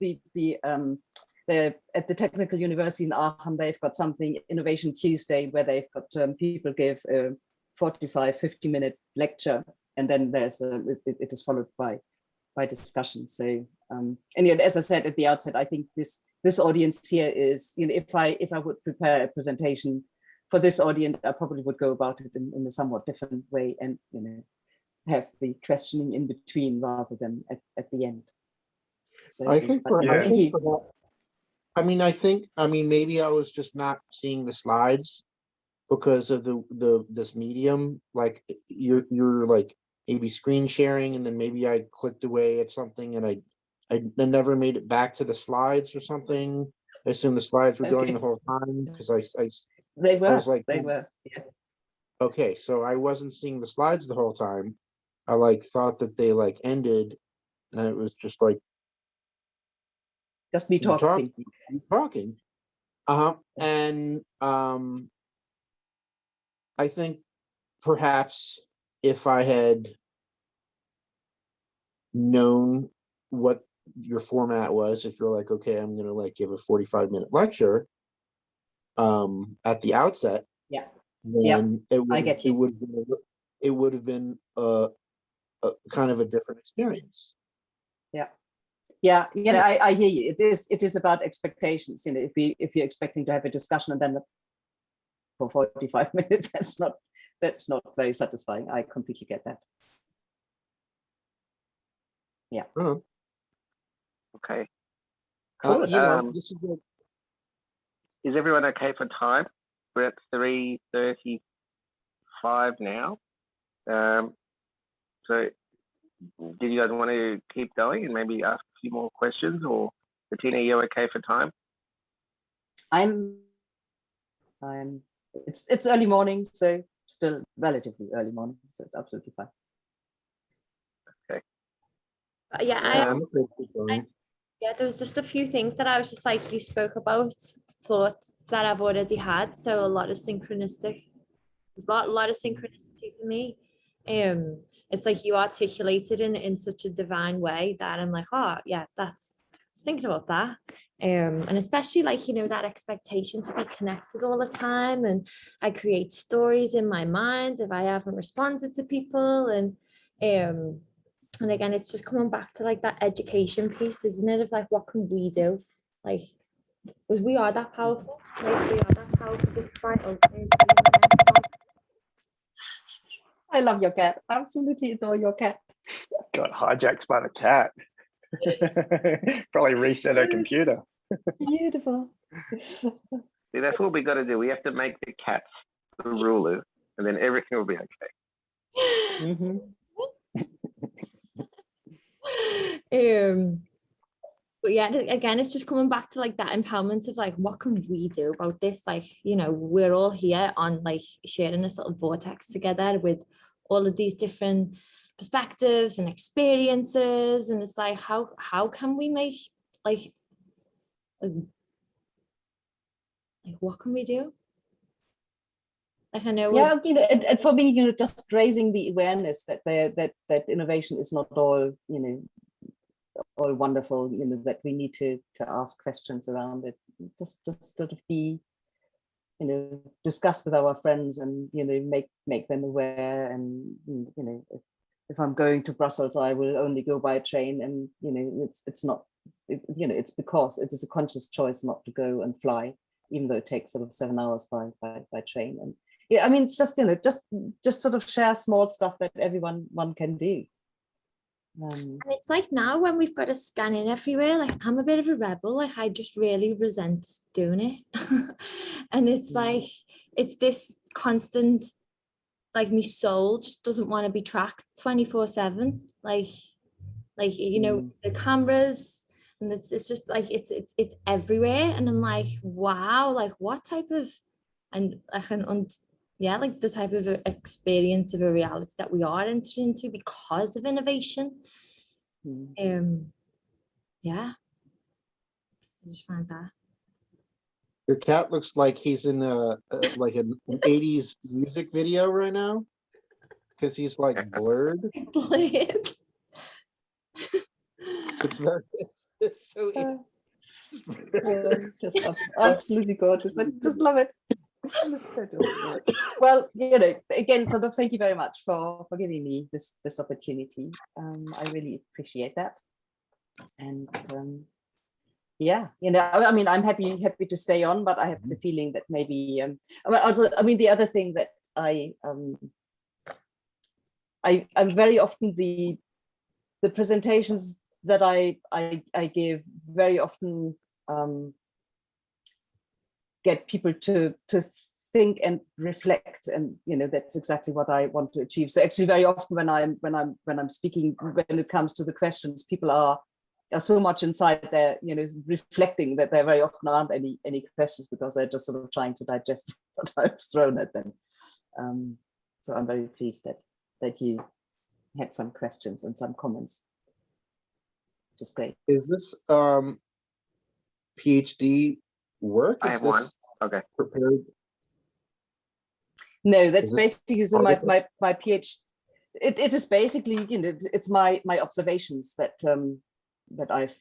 at the Technical University in Aachen, they've got something, Innovation Tuesday, where they've got people give a 45, 50-minute lecture, and then there's it is followed by discussion. So and as I said at the outset, I think this audience here is, you know, if I would prepare a presentation for this audience, I probably would go about it in a somewhat different way, and, you know, have the questioning in between rather than at the end. So I think maybe I was just not seeing the slides because of this medium. Like you're like maybe screen sharing, and then maybe I clicked away at something and I never made it back to the slides or something. I assume the slides were going the whole time because they were. I was like, they were. Yeah. Okay, so I wasn't seeing the slides the whole time. I like thought that they like ended, and it was just like Just me talking. Talking. And I think perhaps if I had known what your format was, if you're like, okay, I'm gonna like give a 45-minute lecture at the outset, then it would have been a kind of a different experience. Yeah. Yeah, you know, I hear you. It is about expectations. You know, if you're expecting to have a discussion and then for 45 minutes, that's not very satisfying. I completely get that. Yeah. Oh, Okay. Cool. you know, Um, this is Is everyone okay for time? We're at 3:35 now. So do you guys want to keep going and maybe ask a few more questions, or Bettina, are you okay for time? I'm it's early morning, so still relatively early morning, so it's absolutely fine. Yeah, I'm okay to keep going. yeah, there was just a few things that I was just like, you spoke about thoughts that I've already had. So a lot of synchronistic, a lot of synchronicity for me. It's like you articulated in such a divine way that I'm like, oh yeah, I was thinking about that. And especially like, you know, that expectation to be connected all the time. And I create stories in my mind if I haven't responded to people. And again, it's just coming back to like that education piece, isn't it? Of like, what can we do? Like, because we are that powerful. Like, we are that powerful. Despite I love your cat. Absolutely adore your cat. Got hijacked by the cat. Probably reset her computer. Beautiful. See, that's what we got to do. We have to make the cats the rulers, and then everything will be okay. Mm-hmm. But yeah, again, it's just coming back to like that empowerment of like, what can we do about this? Like, you know, we're all here on like sharing this little vortex together with all of these different perspectives and experiences, and it's like, how can we make like what can we do? Like, I know Yeah, you know, and for me, you know, just raising the awareness that that innovation is not all, you know, all wonderful, you know, that we need to ask questions around it. Just sort of be, you know, discuss with our friends and, you know, make them aware. And, you know, if I'm going to Brussels, I will only go by train. And, you know, it's not, you know, it's because it is a conscious choice not to go and fly, even though it takes sort of 7 hours by train. And yeah, I mean, it's just, you know, just sort of share small stuff that one can do. and it's like now when we've got to scan in everywhere, like I'm a bit of a rebel, like I just really resent doing it. And it's like, it's this constant, like my soul just doesn't want to be tracked 24/7. Like, you know, the cameras, and it's just like, it's everywhere. And I'm like, wow, like what type of, and yeah, like the type of experience of a reality that we are entering into because of innovation. Yeah, I just find that. Your cat looks like he's in like an 80s music video right now, because he's like blurred. It's It's very, it's so. Just absolutely gorgeous. I just love it. Well, you know, again, sort of thank you very much for giving me this opportunity. I really appreciate that. And yeah, you know, I mean, I'm happy to stay on, but I have the feeling that maybe also, I mean, the other thing that I'm very often the presentations that I give very often get people to think and reflect, and you know, that's exactly what I want to achieve. So actually, very often when I'm speaking, when it comes to the questions, people are so much inside there, you know, reflecting, that there very often aren't any questions, because they're just sort of trying to digest what I've thrown at them. So I'm very pleased that you had some questions and some comments. Just great. Is this PhD work? I have one. Okay. Prepared? No, that's basically, so my article? PhD. It is basically, you know, it's my observations that that I've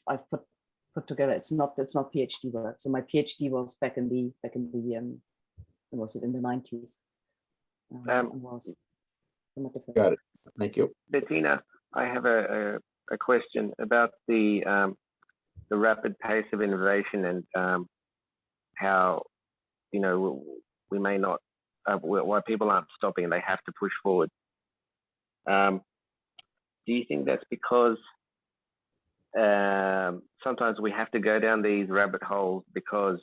put together. It's not PhD work. So my PhD was back in the was it in the 90s? Was Got it. Thank you. Bettina, I have a question about the the rapid pace of innovation and how, you know, we may not, why people aren't stopping and they have to push forward. Do you think that's because sometimes we have to go down these rabbit holes, because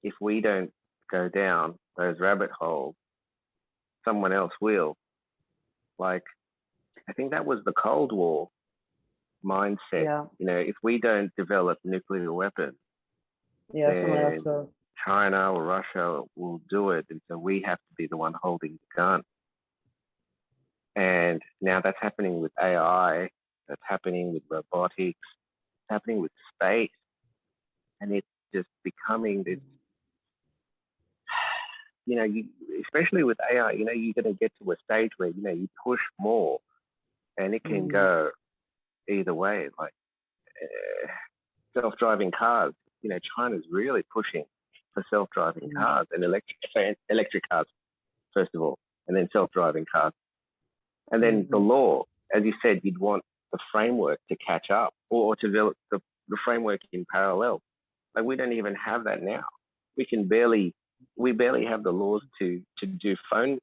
if we don't go down those rabbit holes, someone else will? Like, I think that was the Cold War mindset. Yeah. You know, if we don't develop nuclear weapons, Yeah, someone else then will. China or Russia will do it, and so we have to be the one holding the gun. And now that's happening with AI, that's happening with robotics, it's happening with space, and it's just becoming this. You know, especially with AI, you know, you're going to get to a stage where, you know, you push more, and it can go either way. Like self-driving cars, you know, China's really pushing for self-driving cars and electric cars, first of all, and then self-driving cars. And then the law, as you said, you'd want the framework to catch up, or to develop the framework in parallel. Like, we don't even have that now. We barely have the laws to do phone.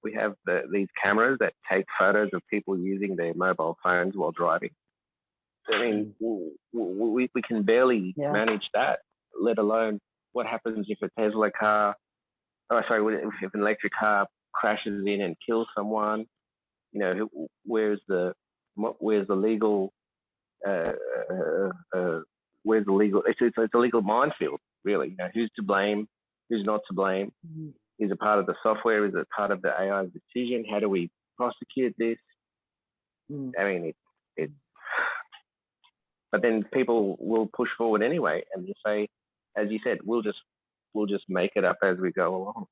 We have these cameras that take photos of people using their mobile phones while driving. I mean, we can barely manage that, let alone what happens if a Tesla car, if an electric car crashes in and kills someone. You know, where's the legal? Where's the legal? It's a legal minefield, really. You know, who's to blame? Who's not to blame? Is it part of the software? Is it part of the AI's decision? How do we prosecute this? I mean, it. But then people will push forward anyway, and they say, as you said, we'll just make it up as we go along.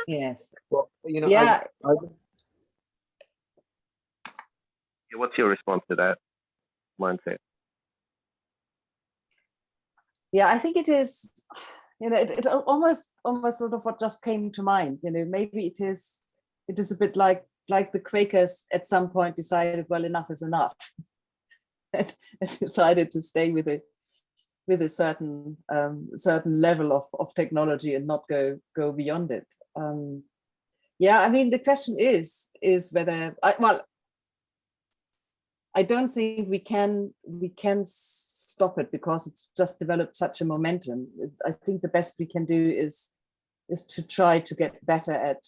Yes. Well, you know, Yeah. What's your response to that mindset? Yeah, I think it is, you know, it almost sort of what just came to mind. You know, maybe it is a bit like the Quakers at some point decided, well, enough is enough, and decided to stay with a certain level of technology and not go beyond it. Yeah, I mean, the question is whether I don't think we can stop it, because it's just developed such a momentum. I think the best we can do is to try to get better at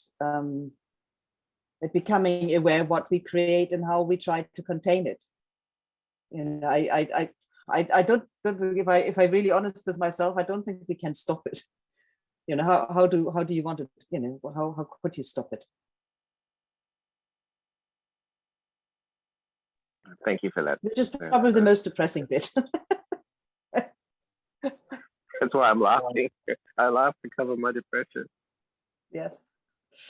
becoming aware of what we create and how we try to contain it. And I don't think, if I'm really honest with myself, I don't think we can stop it. You know, how do you want to, you know, how could you stop it? Thank you for that. Which is probably the most depressing bit. That's why I'm laughing. I laugh to cover my depression. Yes.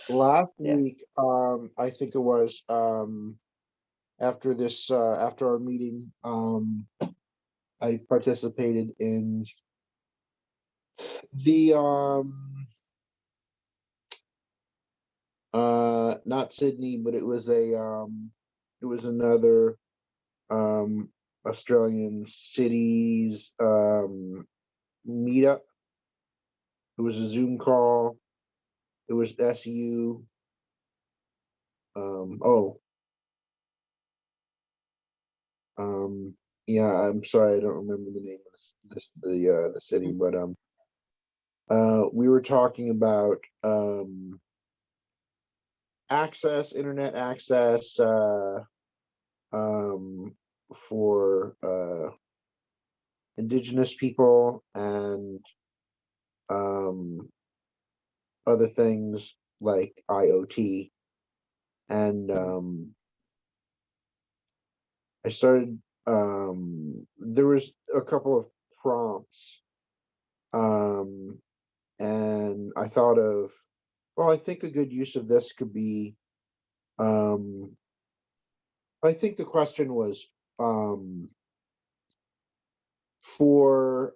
Last week, I think it was after our meeting, I participated in the not Sydney, but it was another Australian cities meetup. It was a Zoom call. It was SU. Yeah, I'm sorry, I don't remember the name of the city, but we were talking about internet access for Indigenous people and other things like IoT. And I started, there was a couple of prompts, and I thought of, well, I think a good use of this could be, I think the question was, for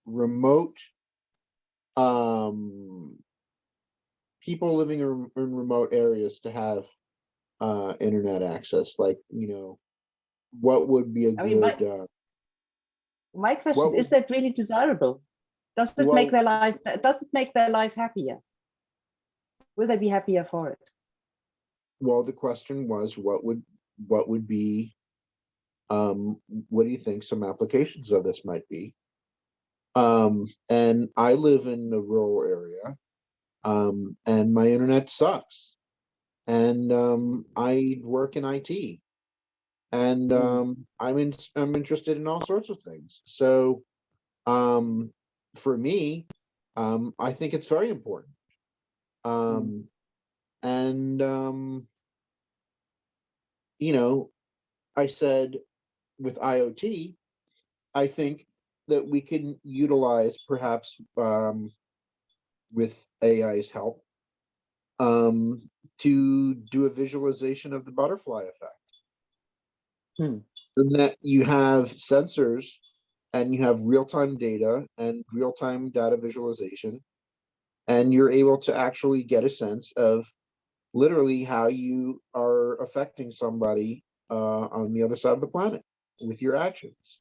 remote people living in remote areas to have internet access, like, you know, what would be a I mean, good, my question, what is that really desirable? Does it Well- make their life, does it make their life happier? Will they be happier for it? well, the question was, what would be, what do you think some applications of this might be? And I live in a rural area, and my internet sucks. And I work in IT, and I'm interested in all sorts of things. So for me, I think it's very important. And you know, I said with IoT, I think that we can utilize perhaps with AI's help to do a visualization of the butterfly effect. And that you have sensors and you have real-time data and real-time data visualization, and you're able to actually get a sense of literally how you are affecting somebody on the other side of the planet with your actions.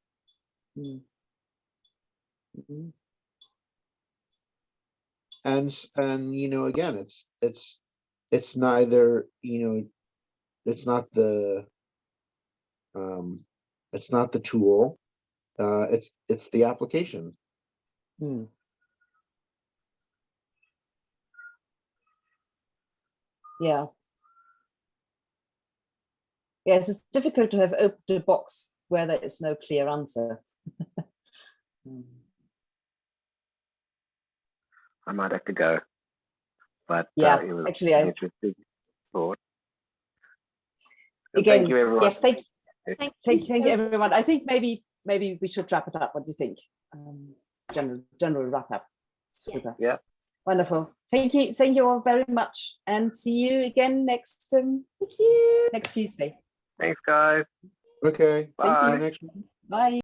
And you know, again, it's neither, you know, it's not the tool, it's the application. Yeah. Yes, it's difficult to have opened a box where there is no clear answer. I might have to go, but Yeah, it was actually, an interesting thought. So again, thank you, everyone. yes, thank Thank you, everyone. I think maybe we should wrap it up. What do you think? General wrap up. Super. Yeah. Wonderful. Thank you all very much, and see you again next next Tuesday. Thanks, guys. Okay. Bye. See you next week. Bye.